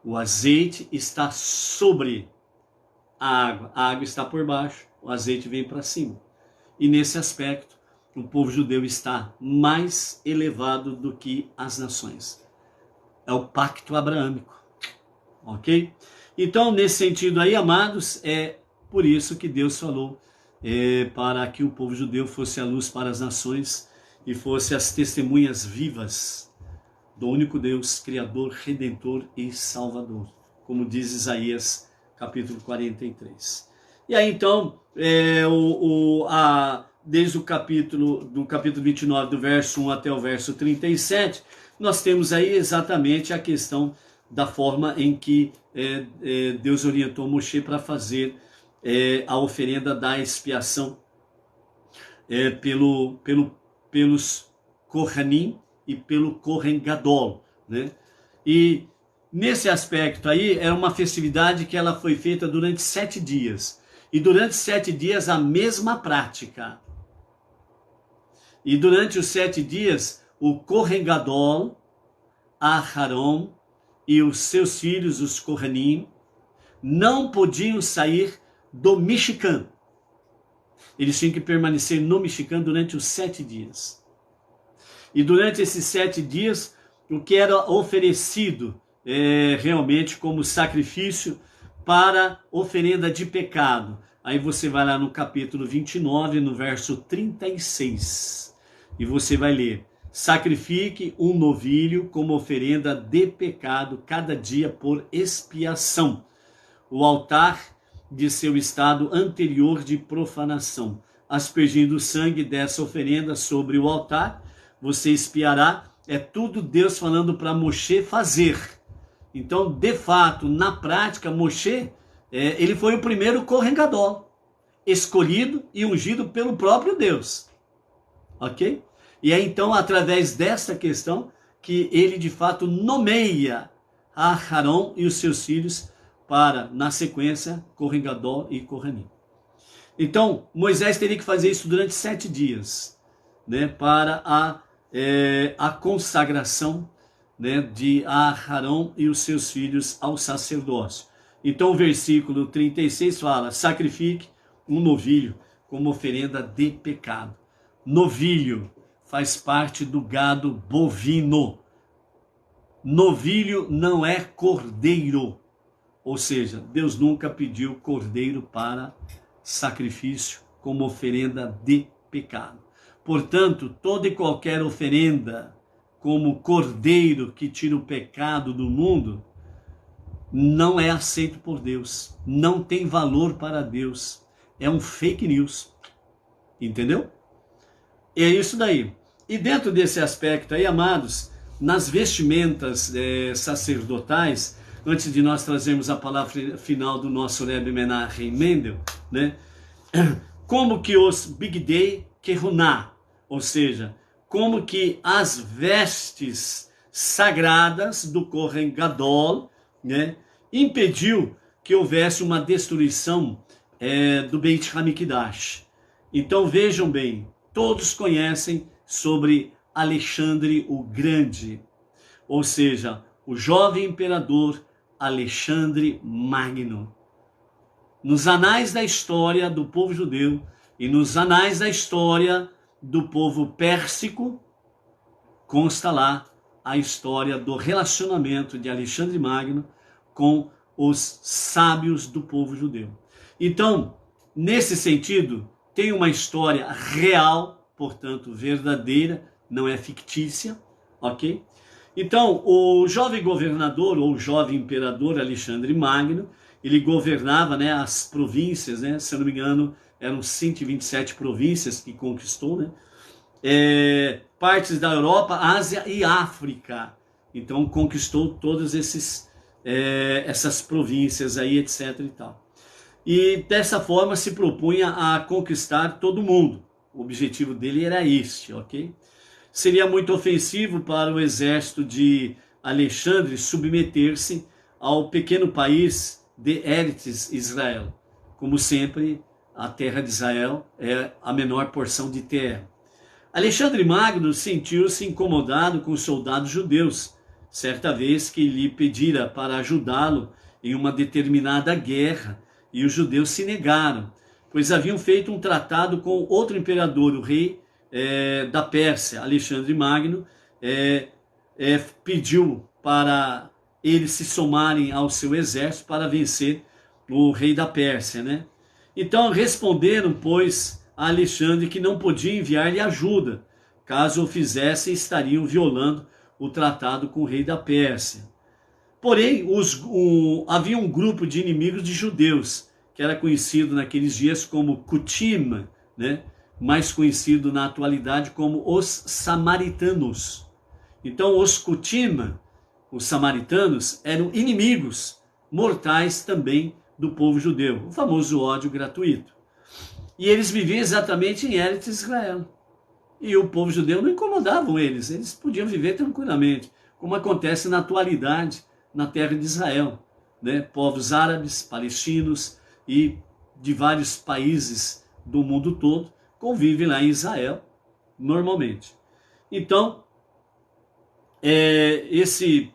o azeite está sobre a água está por baixo, o azeite vem para cima. E nesse aspecto, o povo judeu está mais elevado do que as nações. É o pacto abraâmico, ok? Então, nesse sentido aí, amados, é por isso que Deus falou para que o povo judeu fosse a luz para as nações e fosse as testemunhas vivas do único Deus, Criador, Redentor e Salvador, como diz Isaías, capítulo 43. E aí, então, desde o capítulo 29, do verso 1 até o verso 37, nós temos aí exatamente a questão da forma em que Deus orientou Moshe para fazer a oferenda da expiação pelos Kohanim e pelo Kohen Gadol, né? E nesse aspecto aí, era uma festividade que ela foi feita durante 7 dias. E durante 7 dias a mesma prática. E durante os 7 dias, o Kohen Gadol, Aharon e os seus filhos, os Kohanim, não podiam sair do Mishkan. Eles tinham que permanecer no Mishkan durante os 7 dias. E durante esses 7 dias, o que era oferecido realmente como sacrifício para oferenda de pecado. Aí você vai lá no capítulo 29, no verso 36. E você vai ler: sacrifique um novilho como oferenda de pecado cada dia por expiação. O altar de seu estado anterior de profanação. Aspergindo o sangue dessa oferenda sobre o altar, você expiará. É tudo Deus falando para Moshe fazer. Então, de fato, na prática, Moshe, ele foi o primeiro Kohen Gadol, escolhido e ungido pelo próprio Deus. Ok? E é então, através dessa questão, que ele de fato nomeia Aharon e os seus filhos para, na sequência, Kohen Gadol e Kohanim. Então, Moisés teria que fazer isso durante 7 dias, né, para a consagração, né, de Aharon e os seus filhos ao sacerdócio. Então o versículo 36 fala: sacrifique um novilho como oferenda de pecado. Novilho faz parte do gado bovino. Novilho não é cordeiro. Ou seja, Deus nunca pediu cordeiro para sacrifício como oferenda de pecado. Portanto, toda e qualquer oferenda como cordeiro que tira o pecado do mundo não é aceito por Deus, não tem valor para Deus, é um fake news, entendeu? E é isso daí. E dentro desse aspecto aí, amados, nas vestimentas sacerdotais, antes de nós trazermos a palavra final do nosso Rebbe Menachem Mendel, né? Como que os Bigdei Kehuná, ou seja, como que as vestes sagradas do Kohen Gadol, né, impediu que houvesse uma destruição do Beit HaMikdash. Então vejam bem, todos conhecem sobre Alexandre o Grande, ou seja, o jovem imperador Alexandre Magno. Nos anais da história do povo judeu e nos anais da história do povo pérsico, consta lá a história do relacionamento de Alexandre Magno com os sábios do povo judeu. Então, nesse sentido, tem uma história real, portanto, verdadeira, não é fictícia, ok? Então, o jovem governador, ou jovem imperador Alexandre Magno, ele governava, né, as províncias, né, se eu não me engano, eram 127 províncias que conquistou, né? Partes da Europa, Ásia e África. Então conquistou todas essas províncias aí, etc. e tal. E dessa forma se propunha a conquistar todo mundo. O objetivo dele era este, ok? Seria muito ofensivo para o exército de Alexandre submeter-se ao pequeno país de Eretz Israel. Como sempre, a terra de Israel é a menor porção de terra. Alexandre Magno sentiu-se incomodado com os soldados judeus, certa vez que lhe pedira para ajudá-lo em uma determinada guerra, e os judeus se negaram, pois haviam feito um tratado com outro imperador, o rei da Pérsia. Alexandre Magno pediu para eles se somarem ao seu exército para vencer o rei da Pérsia, né? Então responderam, pois, a Alexandre que não podia enviar-lhe ajuda. Caso o fizessem, estariam violando o tratado com o rei da Pérsia. Porém, havia um grupo de inimigos de judeus, que era conhecido naqueles dias como Cutim, né? Mais conhecido na atualidade como os samaritanos. Então, os Cutim, os samaritanos, eram inimigos mortais também do povo judeu, o famoso ódio gratuito. E eles viviam exatamente em Eretz Israel. E o povo judeu não incomodava eles podiam viver tranquilamente, como acontece na atualidade na terra de Israel, né? Povos árabes, palestinos e de vários países do mundo todo convivem lá em Israel normalmente. Então, esse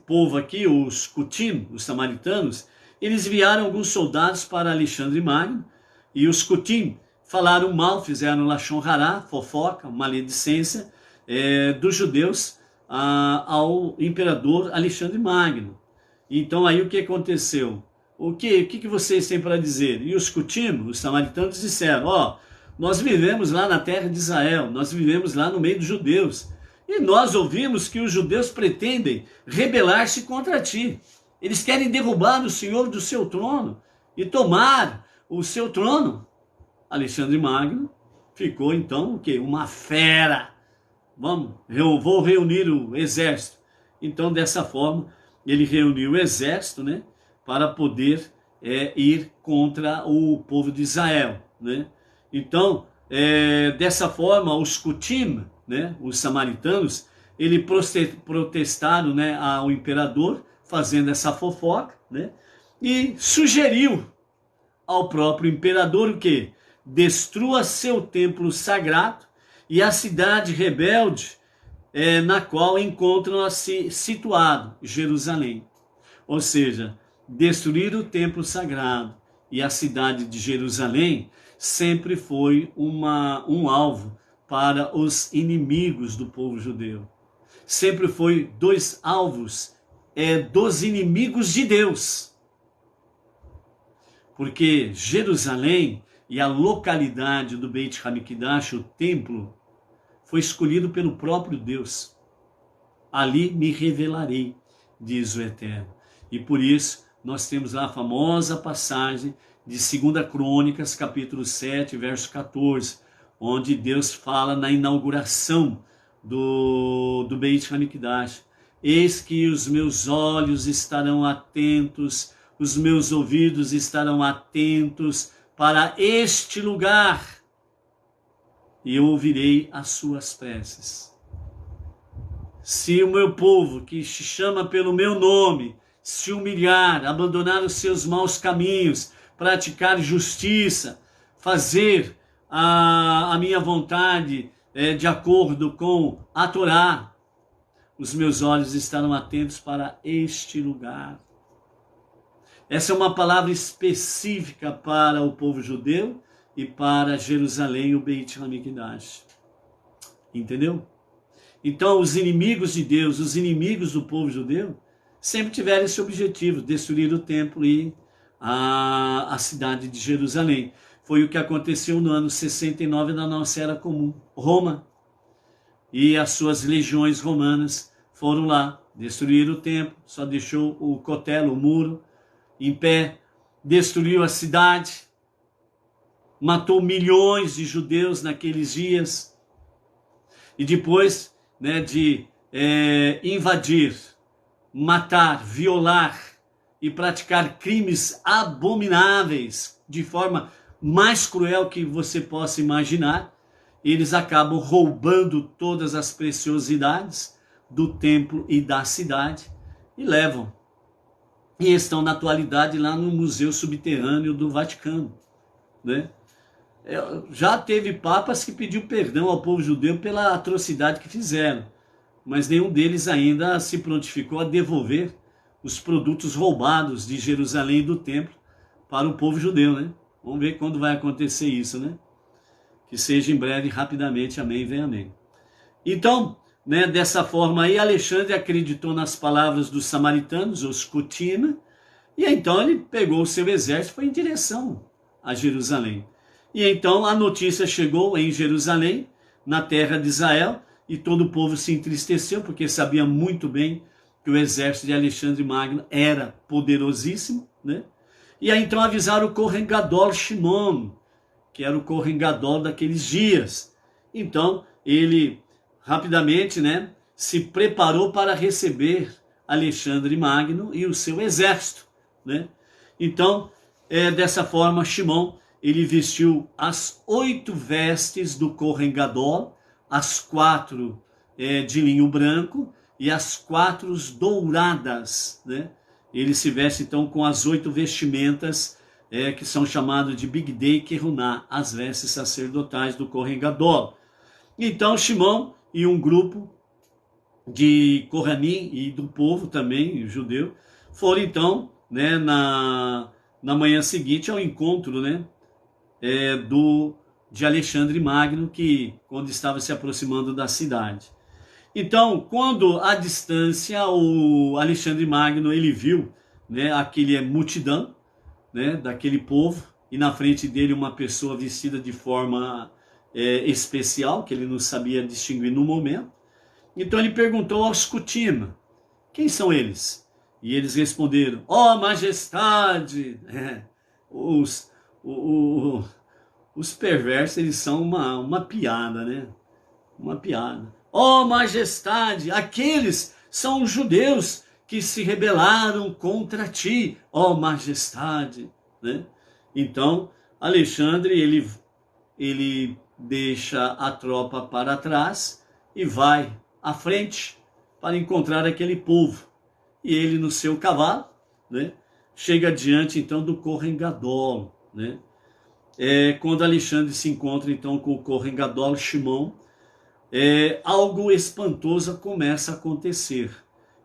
povo aqui, os Cutim, os samaritanos, eles enviaram alguns soldados para Alexandre Magno, e os Cutim falaram mal, fizeram lashon hará, fofoca, maledicência dos judeus ao imperador Alexandre Magno. Então aí o que aconteceu? O que vocês têm para dizer? E os Cutim, os samaritanos, disseram: nós vivemos lá na terra de Israel, nós vivemos lá no meio dos judeus, e nós ouvimos que os judeus pretendem rebelar-se contra ti. Eles querem derrubar o Senhor do seu trono e tomar o seu trono. Alexandre Magno ficou então o quê? Uma fera. Eu vou reunir o exército. Então dessa forma ele reuniu o exército, né, para poder ir contra o povo de Israel, né? Então dessa forma os Cutim, né, os samaritanos, eles protestaram, né, ao imperador, fazendo essa fofoca, né, e sugeriu ao próprio imperador o quê? Destrua seu templo sagrado e a cidade rebelde na qual encontram-se situado, Jerusalém. Ou seja, destruir o templo sagrado e a cidade de Jerusalém sempre foi um alvo para os inimigos do povo judeu. Sempre foi dois alvos dos inimigos de Deus. Porque Jerusalém e a localidade do Beit HaMikdash, o templo, foi escolhido pelo próprio Deus. Ali me revelarei, diz o Eterno. E por isso nós temos lá a famosa passagem de 2 Crônicas, capítulo 7, verso 14, onde Deus fala na inauguração do Beit HaMikdash. Eis que os meus olhos estarão atentos, os meus ouvidos estarão atentos para este lugar, e eu ouvirei as suas preces. Se o meu povo, que se chama pelo meu nome, se humilhar, abandonar os seus maus caminhos, praticar justiça, fazer a minha vontade de acordo com a Torá, os meus olhos estarão atentos para este lugar. Essa é uma palavra específica para o povo judeu e para Jerusalém o Beit HaMikdash. Entendeu? Então os inimigos de Deus, os inimigos do povo judeu, sempre tiveram esse objetivo, destruir o templo e a cidade de Jerusalém. Foi o que aconteceu no ano 69 da nossa era comum. Roma e as suas legiões romanas foram lá, destruíram o templo, só deixou o cotelo, o muro, em pé, destruiu a cidade, matou milhões de judeus naqueles dias, e depois, né, de invadir, matar, violar e praticar crimes abomináveis de forma mais cruel que você possa imaginar, eles acabam roubando todas as preciosidades do templo e da cidade e levam. E estão na atualidade lá no Museu Subterrâneo do Vaticano, né? Já teve papas que pediu perdão ao povo judeu pela atrocidade que fizeram, mas nenhum deles ainda se prontificou a devolver os produtos roubados de Jerusalém e do templo para o povo judeu, né? Vamos ver quando vai acontecer isso, né? Que seja em breve, rapidamente, amém, vem amém. Então, né, dessa forma aí, Alexandre acreditou nas palavras dos samaritanos, os Cutim, e então ele pegou o seu exército e foi em direção a Jerusalém. E então a notícia chegou em Jerusalém, na terra de Israel, e todo o povo se entristeceu, porque sabia muito bem que o exército de Alexandre Magno era poderosíssimo, né? E aí então avisaram o Kohen Gadol Shimon, que era o Kohen Gadol daqueles dias. Então ele rapidamente, né, se preparou para receber Alexandre Magno e o seu exército, né? Então, dessa forma, Shimon, ele vestiu as 8 vestes do Kohen Gadol, as 4 de linho branco e as 4 douradas, né? Ele se veste então com as 8 vestimentas que são chamadas de Bigdei Keruná, as vestes sacerdotais do Kohen Gadol. Então Shimon e um grupo de Kohanim e do povo também, judeu, foram então, né, na manhã seguinte ao encontro, né, de Alexandre Magno, que quando estava se aproximando da cidade. Então, quando à distância o Alexandre Magno ele viu, né, aquele multidão, né, daquele povo, e na frente dele uma pessoa vestida de forma especial, que ele não sabia distinguir no momento. Então ele perguntou aos Cutim, quem são eles? E eles responderam, ó majestade, os perversos, eles são uma piada, né? Uma piada. Ó majestade, aqueles são os judeus que se rebelaram contra ti, ó majestade, né? Então, Alexandre, ele deixa a tropa para trás e vai à frente para encontrar aquele povo. E ele no seu cavalo, né, chega diante então do Kohen Gadol, né? Quando Alexandre se encontra então com o Kohen Gadol Shimon, algo espantoso começa a acontecer.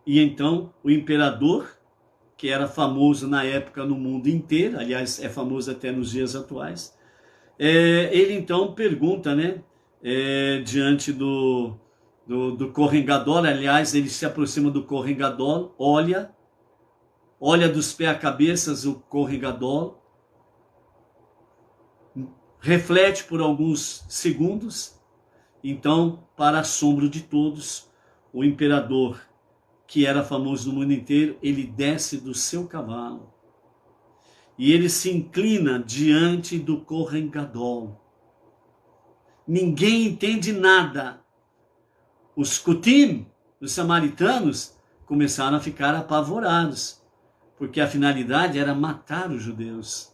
E então o imperador, que era famoso na época no mundo inteiro, aliás é famoso até nos dias atuais, ele então pergunta, né, diante do Kohen Gadol, aliás ele se aproxima do Kohen Gadol, olha dos pés a cabeça o Kohen Gadol, reflete por alguns segundos, então, para assombro de todos, o imperador, que era famoso no mundo inteiro, ele desce do seu cavalo e ele se inclina diante do Kohen Gadol. Ninguém entende nada. Os Cutim, os samaritanos, começaram a ficar apavorados, porque a finalidade era matar os judeus,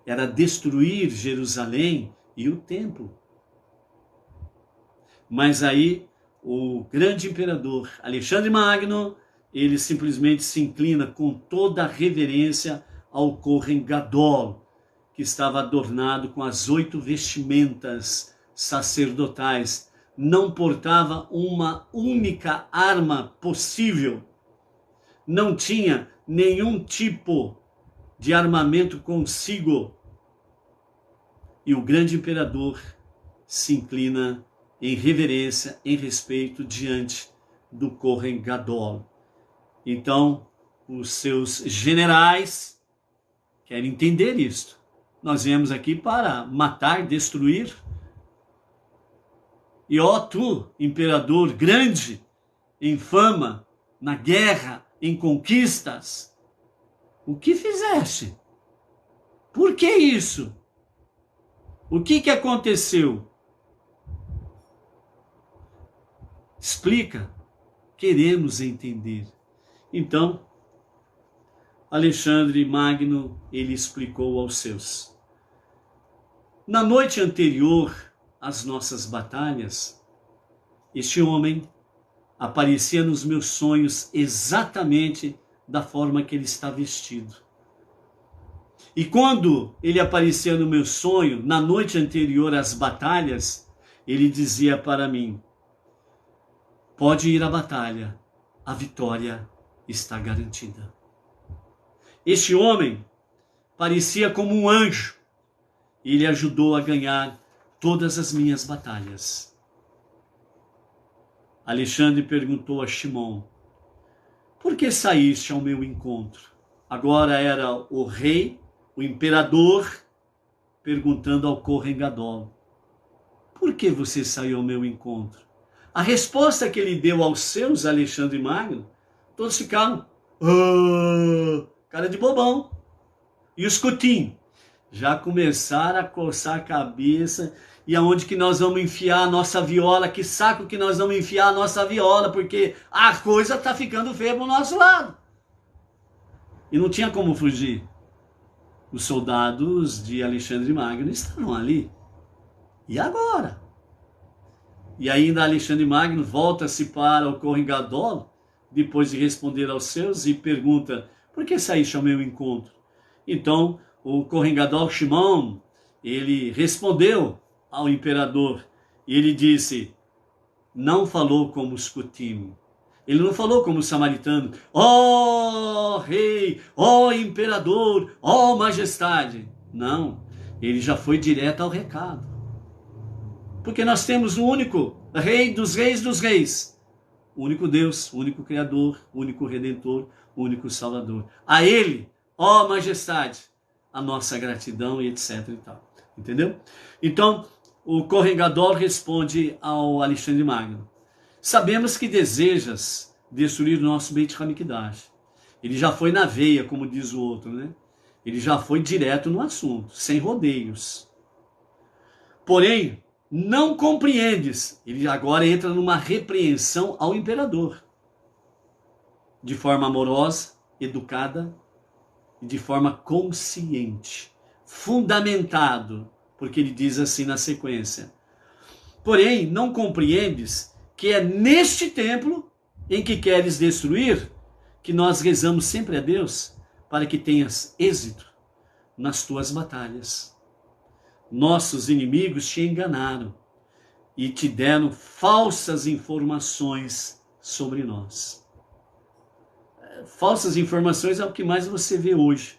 era destruir Jerusalém e o templo. Mas aí o grande imperador Alexandre Magno, ele simplesmente se inclina com toda a reverência ao Kohen Gadol, que estava adornado com as 8 vestimentas sacerdotais, não portava uma única arma possível, não tinha nenhum tipo de armamento consigo. e o grande imperador se inclina em reverência, em respeito diante do Kohen Gadol. Então, os seus generais querem entender isto. Nós viemos aqui para matar, destruir. E ó tu, imperador grande, em fama, na guerra, em conquistas, o que fizeste? Por que isso? O que aconteceu? Explica. Queremos entender. Então, Alexandre Magno, ele explicou aos seus. Na noite anterior às nossas batalhas, este homem aparecia nos meus sonhos exatamente da forma que ele está vestido. E quando ele aparecia no meu sonho, na noite anterior às batalhas, ele dizia para mim: pode ir à batalha, a vitória está garantida. Este homem parecia como um anjo, e ele ajudou a ganhar todas as minhas batalhas. Alexandre perguntou a Shimon: por que saíste ao meu encontro? Agora era o rei, o imperador, perguntando ao Kohen Gadol: por que você saiu ao meu encontro? A resposta que ele deu aos seus, Alexandre Magno, todos ficaram, cara de bobão. E os Kutim já começaram a coçar a cabeça. E aonde que nós vamos enfiar a nossa viola? Que saco que nós vamos enfiar a nossa viola? Porque a coisa está ficando feia para o nosso lado. E não tinha como fugir. Os soldados de Alexandre Magno estavam ali. E agora? E ainda Alexandre Magno volta-se para o Kohen Gadol, depois de responder aos seus, e pergunta: por que saíste ao meu encontro? Então, o Kohen Gadol Shimon, ele respondeu ao imperador, e ele disse, não falou como os Kutim, ele não falou como o samaritano, ó rei, ó imperador, ó majestade. Não, ele já foi direto ao recado. Porque nós temos o único rei dos reis, o único Deus, o único Criador, o único Redentor, o único Salvador. A ele, ó majestade, a nossa gratidão e etc. e tal. Entendeu? Então, o Kohen Gadol responde ao Alexandre Magno: sabemos que desejas destruir o nosso Beit HaMikdash. Ele já foi na veia, como diz o outro, né? Ele já foi direto no assunto, sem rodeios. Porém, não compreendes. Ele agora entra numa repreensão ao imperador. De forma amorosa, educada e de forma consciente. Fundamentado, porque ele diz assim na sequência: porém, não compreendes que é neste templo em que queres destruir que nós rezamos sempre a Deus para que tenhas êxito nas tuas batalhas. Nossos inimigos te enganaram e te deram falsas informações sobre nós. Falsas informações é o que mais você vê hoje,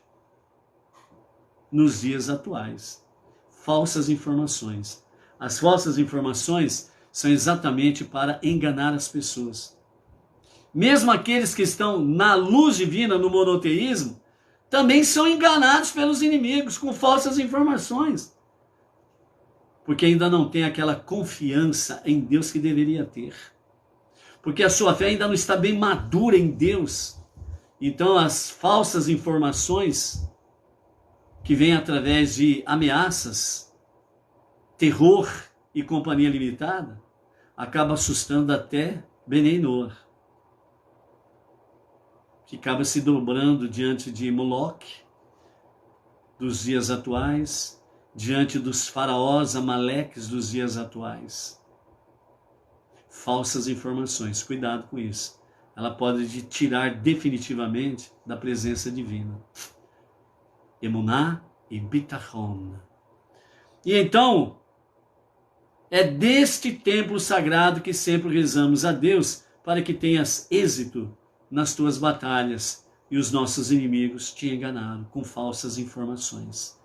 nos dias atuais. Falsas informações. As falsas informações são exatamente para enganar as pessoas. Mesmo aqueles que estão na luz divina, no monoteísmo, também são enganados pelos inimigos com falsas informações. Porque ainda não tem aquela confiança em Deus que deveria ter. Porque a sua fé ainda não está bem madura em Deus. Então as falsas informações que vêm através de ameaças, terror e companhia limitada, acaba assustando até Benei Noar, que acaba se dobrando diante de Moloque dos dias atuais, diante dos faraós amaleques dos dias atuais. Falsas informações, cuidado com isso. Ela pode te tirar definitivamente da presença divina. Emuná e Bitachon. E então, é deste templo sagrado que sempre rezamos a Deus para que tenhas êxito nas tuas batalhas e os nossos inimigos te enganaram com falsas informações.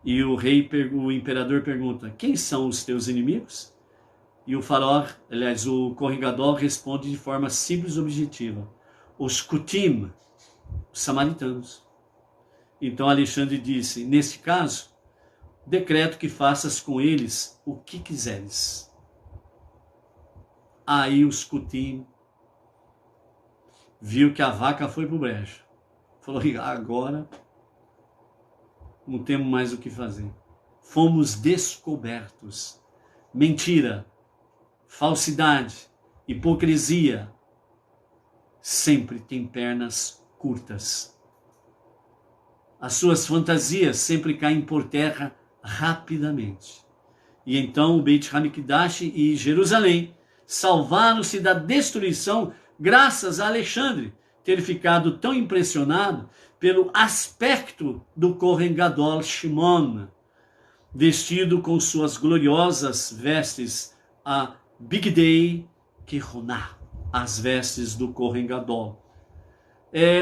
E o imperador pergunta: quem são os teus inimigos? E o faraó, aliás, o Kohen Gadol responde de forma simples e objetiva: os Kutim, os samaritanos. Então Alexandre disse: neste caso, decreto que faças com eles o que quiseres. Aí os Kutim viu que a vaca foi pro brejo. Falou: agora não temos mais o que fazer. Fomos descobertos. Mentira, falsidade, hipocrisia sempre tem pernas curtas. As suas fantasias sempre caem por terra rapidamente. E então o Beit HaMikdash e Jerusalém salvaram-se da destruição graças a Alexandre ter ficado tão impressionado pelo aspecto do Kohen Gadol Shimon, vestido com suas gloriosas vestes, a Bigdei Kehunah, as vestes do Kohen Gadol.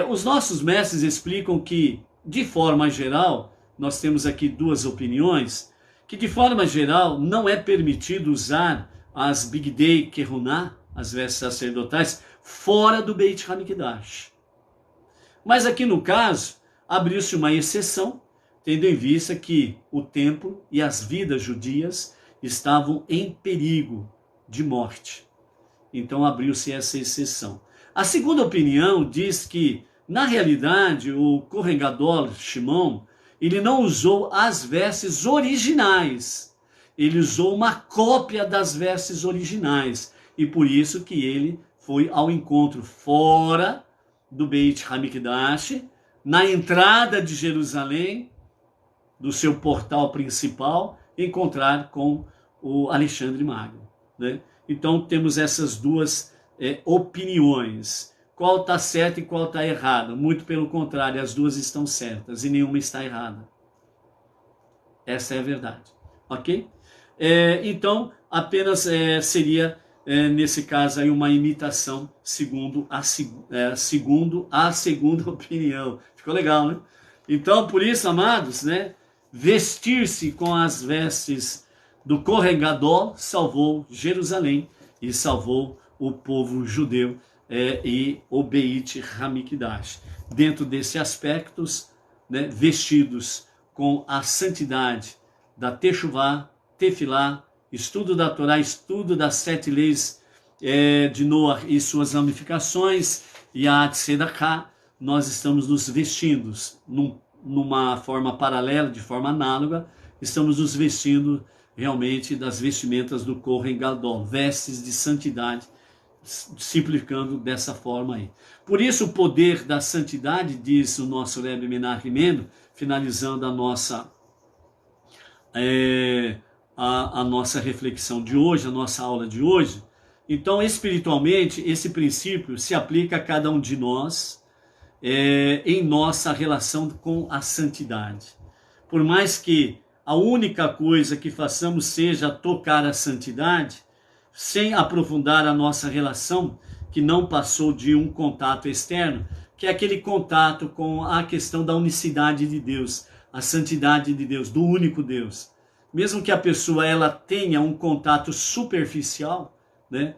Os nossos mestres explicam que, de forma geral, nós temos aqui duas opiniões, que de forma geral não é permitido usar as Bigdei Kehunah, as vestes sacerdotais, fora do Beit HaMikdash. Mas aqui no caso, abriu-se uma exceção, tendo em vista que o templo e as vidas judias estavam em perigo de morte. Então abriu-se essa exceção. A segunda opinião diz que, na realidade, o Kohen Gadol Shimon, ele não usou as vestes originais. Ele usou uma cópia das vestes originais. E por isso que ele foi ao encontro fora do Beit HaMikdash, na entrada de Jerusalém, do seu portal principal, encontrar com o Alexandre Magno, né? Então temos essas duas opiniões. Qual está certa e qual está errada? Muito pelo contrário, as duas estão certas e nenhuma está errada. Essa é a verdade, ok? Então apenas seria nesse caso aí uma imitação segundo a segunda opinião. Ficou legal, né? Então, por isso, amados, né, vestir-se com as vestes do Kohen Gadol salvou Jerusalém e salvou o povo judeu e o Beit HaMikdash. Dentro desses aspectos, né, vestidos com a santidade da Teshuvá, Tefilá, estudo da Torá, estudo das 7 leis de Noah e suas ramificações, e a Tzedakah, nós estamos nos vestindo numa forma paralela, de forma análoga, estamos nos vestindo realmente das vestimentas do Kohen Gadol, vestes de santidade, simplificando dessa forma aí. Por isso o poder da santidade, diz o nosso Rebbe Menachem Mendel, finalizando a nossa reflexão de hoje, a nossa aula de hoje. Então, espiritualmente, esse princípio se aplica a cada um de nós em nossa relação com a santidade. Por mais que a única coisa que façamos seja tocar a santidade, sem aprofundar a nossa relação, que não passou de um contato externo, que é aquele contato com a questão da unicidade de Deus, a santidade de Deus, do único Deus. Mesmo que a pessoa ela tenha um contato superficial, né?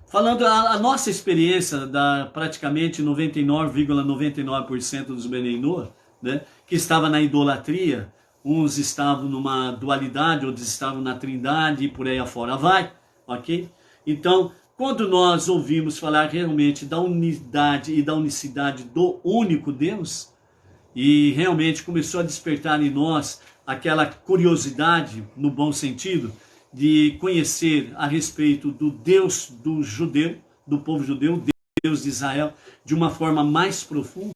Falando a nossa experiência da praticamente 99,99% dos Benei Noah, né? Que estava na idolatria, uns estavam numa dualidade, outros estavam na trindade e por aí afora vai, ok? Então, quando nós ouvimos falar realmente da unidade e da unicidade do único Deus, e realmente começou a despertar em nós aquela curiosidade, no bom sentido, de conhecer a respeito do Deus do judeu, do povo judeu, Deus de Israel, de uma forma mais profunda.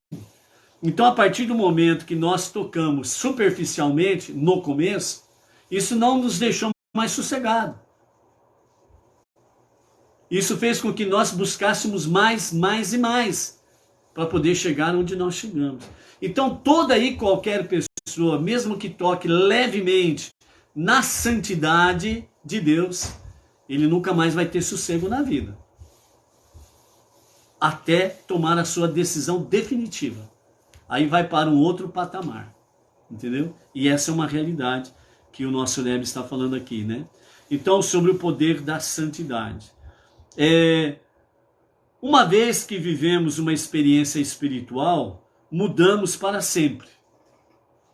Então, a partir do momento que nós tocamos superficialmente, no começo, isso não nos deixou mais sossegado. Isso fez com que nós buscássemos mais e mais, para poder chegar onde nós chegamos. Então, toda e qualquer pessoa, mesmo que toque levemente na santidade de Deus, ele nunca mais vai ter sossego na vida, até tomar a sua decisão definitiva. Aí vai para um outro patamar. entendeu? E essa é uma realidade que o nosso Rebbe está falando aqui, né? Então, sobre o poder da santidade. Uma vez que vivemos uma experiência espiritual, mudamos para sempre.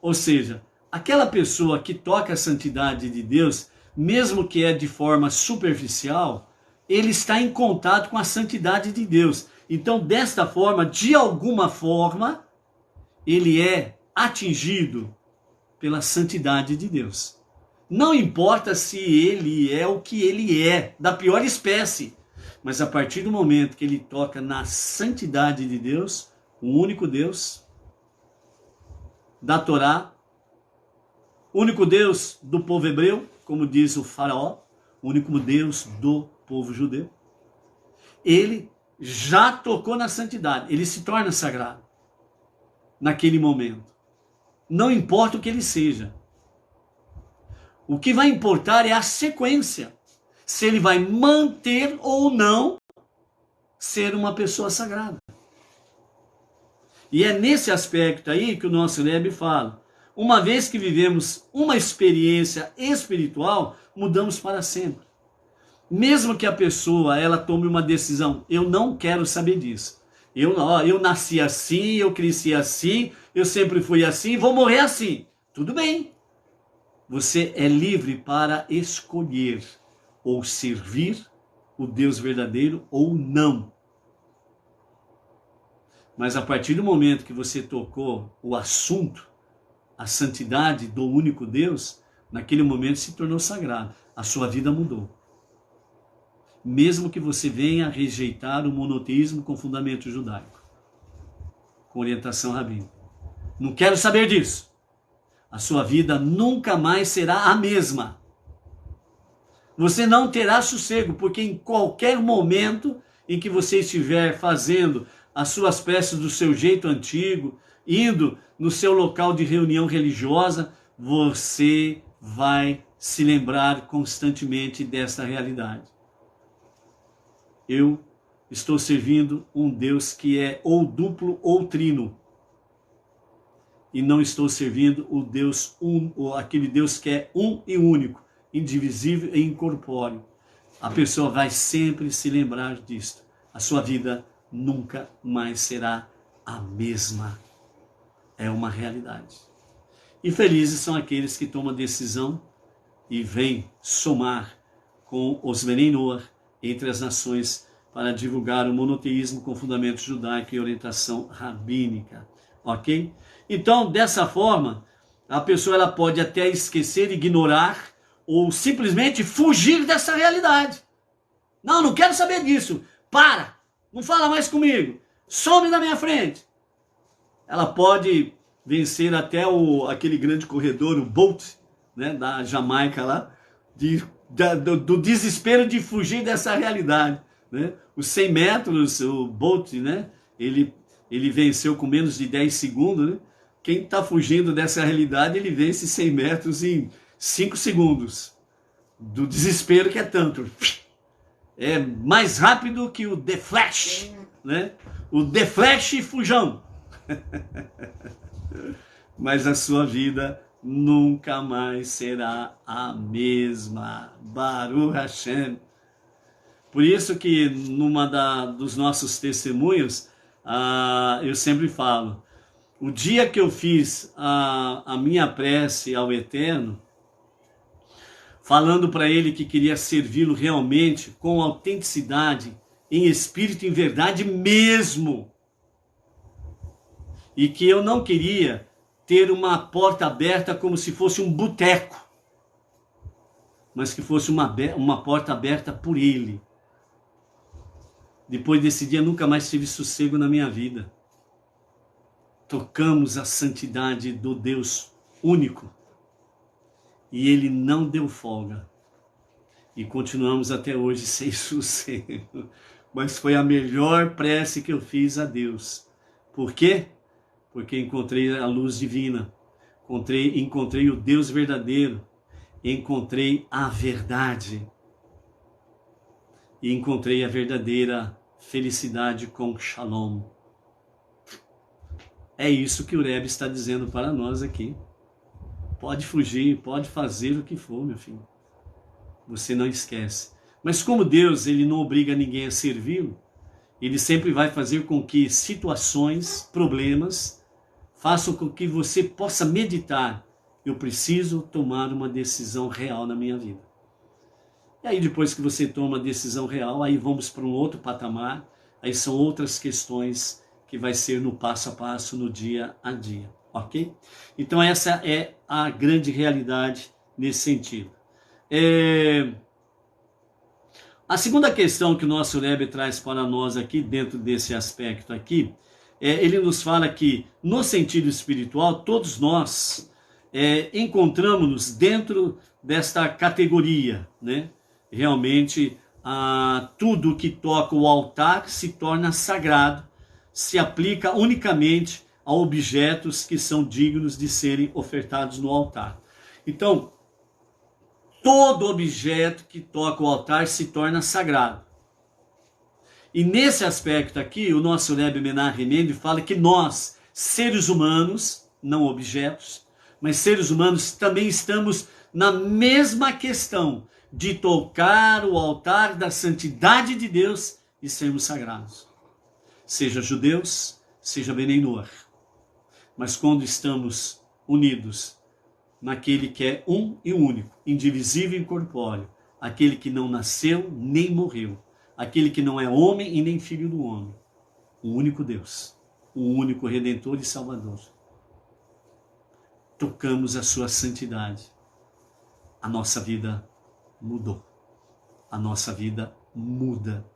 Ou seja, aquela pessoa que toca a santidade de Deus, mesmo que é de forma superficial, ele está em contato com a santidade de Deus. Então, desta forma, de alguma forma, ele é atingido pela santidade de Deus. Não importa se ele é o que ele é, da pior espécie, mas a partir do momento que ele toca na santidade de Deus, o único Deus da Torá, o único Deus do povo hebreu, como diz o faraó, o único Deus do povo judeu, ele já tocou na santidade, ele se torna sagrado naquele momento. Não importa o que ele seja. O que vai importar é a sequência. Se ele vai manter ou não ser uma pessoa sagrada. E é nesse aspecto aí que o nosso Rebbe fala. Uma vez que vivemos uma experiência espiritual, mudamos para sempre. Mesmo que a pessoa ela tome uma decisão, eu não quero saber disso. Eu nasci assim, eu cresci assim, eu sempre fui assim, vou morrer assim. Tudo bem. Você é livre para escolher ou servir o Deus verdadeiro ou não. Mas a partir do momento que você tocou o assunto, a santidade do único Deus, naquele momento se tornou sagrado. A sua vida mudou. Mesmo que você venha rejeitar o monoteísmo com fundamento judaico, com orientação rabínica. Não quero saber disso. A sua vida nunca mais será a mesma. Você não terá sossego, porque em qualquer momento em que você estiver fazendo as suas preces do seu jeito antigo, indo no seu local de reunião religiosa, você vai se lembrar constantemente desta realidade. Eu estou servindo um Deus que é ou duplo ou trino. E não estou servindo o Deus aquele Deus que é um e único, indivisível e incorpóreo. A pessoa vai sempre se lembrar disto. A sua vida nunca mais será a mesma. É uma realidade. E felizes são aqueles que tomam a decisão e vêm somar com os Benei Noach entre as nações para divulgar o monoteísmo com fundamento judaico e orientação rabínica. Ok? Então, dessa forma, a pessoa ela pode até esquecer, ignorar ou simplesmente fugir dessa realidade. Não quero saber disso. Para! Não fala mais comigo. Some da minha frente. Ela pode vencer até aquele grande corredor, o Bolt, né, da Jamaica lá, do desespero de fugir dessa realidade. Né? Os 100 metros, o Bolt, né, ele venceu com menos de 10 segundos. Né? Quem está fugindo dessa realidade, ele vence 100 metros em 5 segundos. Do desespero que é tanto. É mais rápido que o The Flash. Né? O The Flash e fujão. Mas a sua vida nunca mais será a mesma. Baruch Hashem. Por isso que dos nossos testemunhos, eu sempre falo, o dia que eu fiz a minha prece ao Eterno, falando para ele que queria servi-lo realmente, com autenticidade, em espírito e em verdade mesmo, e que eu não queria ter uma porta aberta como se fosse um boteco, mas que fosse uma porta aberta por ele. Depois desse dia, nunca mais tive sossego na minha vida. Tocamos a santidade do Deus único. E ele não deu folga. E continuamos até hoje sem sossego. Mas foi a melhor prece que eu fiz a Deus. Por quê? Porque encontrei a luz divina. Encontrei o Deus verdadeiro. Encontrei a verdade. E encontrei a verdadeira felicidade com Shalom. É isso que o Rebbe está dizendo para nós aqui. Pode fugir, pode fazer o que for, meu filho. Você não esquece. Mas como Deus, ele não obriga ninguém a servi-lo, ele sempre vai fazer com que situações, problemas, façam com que você possa meditar. Eu preciso tomar uma decisão real na minha vida. E aí depois que você toma a decisão real, aí vamos para um outro patamar, aí são outras questões que vai ser no passo a passo, no dia a dia, ok? Então essa é a grande realidade nesse sentido. A segunda questão que o nosso Rebbe traz para nós aqui, dentro desse aspecto aqui, ele nos fala que no sentido espiritual, todos nós encontramos-nos dentro desta categoria, né? Realmente, tudo que toca o altar se torna sagrado, se aplica unicamente a objetos que são dignos de serem ofertados no altar. Então, todo objeto que toca o altar se torna sagrado. E nesse aspecto aqui, o nosso Rebbe Menachem Mendel fala que nós, seres humanos, não objetos, mas seres humanos, também estamos na mesma questão de tocar o altar da santidade de Deus e sermos sagrados. Seja judeus, seja Bnei Noach. Mas quando estamos unidos naquele que é um e único, indivisível e incorpóreo, aquele que não nasceu nem morreu, aquele que não é homem e nem filho do homem, o único Deus, o único Redentor e Salvador. Tocamos a sua santidade. A nossa vida mudou. A nossa vida muda.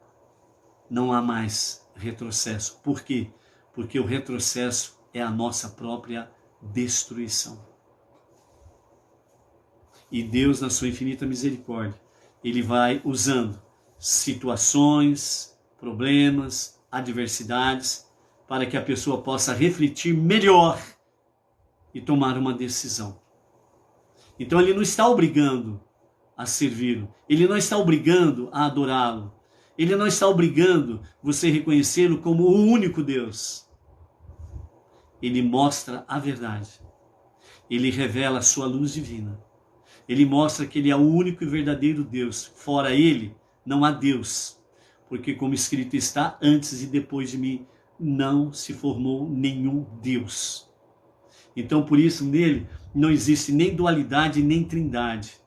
Não há mais retrocesso. Por quê? Porque o retrocesso é a nossa própria destruição. E Deus, na sua infinita misericórdia, ele vai usando situações, problemas, adversidades, para que a pessoa possa refletir melhor e tomar uma decisão. Então ele não está obrigando a servi-lo, ele não está obrigando a adorá-lo, ele não está obrigando você a reconhecê-lo como o único Deus. Ele mostra a verdade, ele revela a sua luz divina, ele mostra que ele é o único e verdadeiro Deus. Fora ele, não há Deus, porque como escrito está, antes e depois de mim não se formou nenhum Deus. Então por isso nele não existe nem dualidade nem trindade.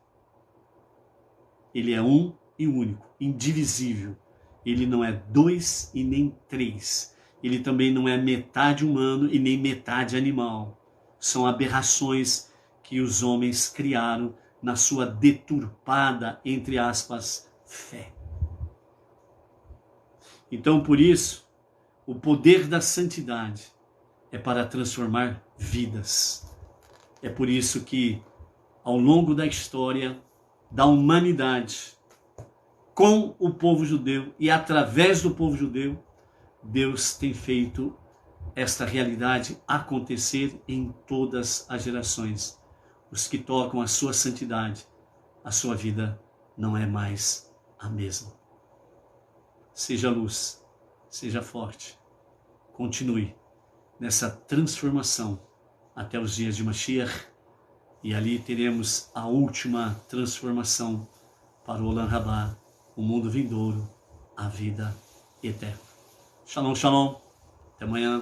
Ele é um e único, indivisível. Ele não é dois e nem três. Ele também não é metade humano e nem metade animal. São aberrações que os homens criaram na sua deturpada, entre aspas, fé. Então, por isso, o poder da santidade é para transformar vidas. É por isso que, ao longo da história da humanidade, com o povo judeu e através do povo judeu, Deus tem feito esta realidade acontecer em todas as gerações. Os que tocam a sua santidade, a sua vida não é mais a mesma. Seja luz, seja forte, continue nessa transformação até os dias de Mashiach, e ali teremos a última transformação para o Olam Rabá, o mundo vindouro, a vida eterna. Shalom, shalom. Até amanhã.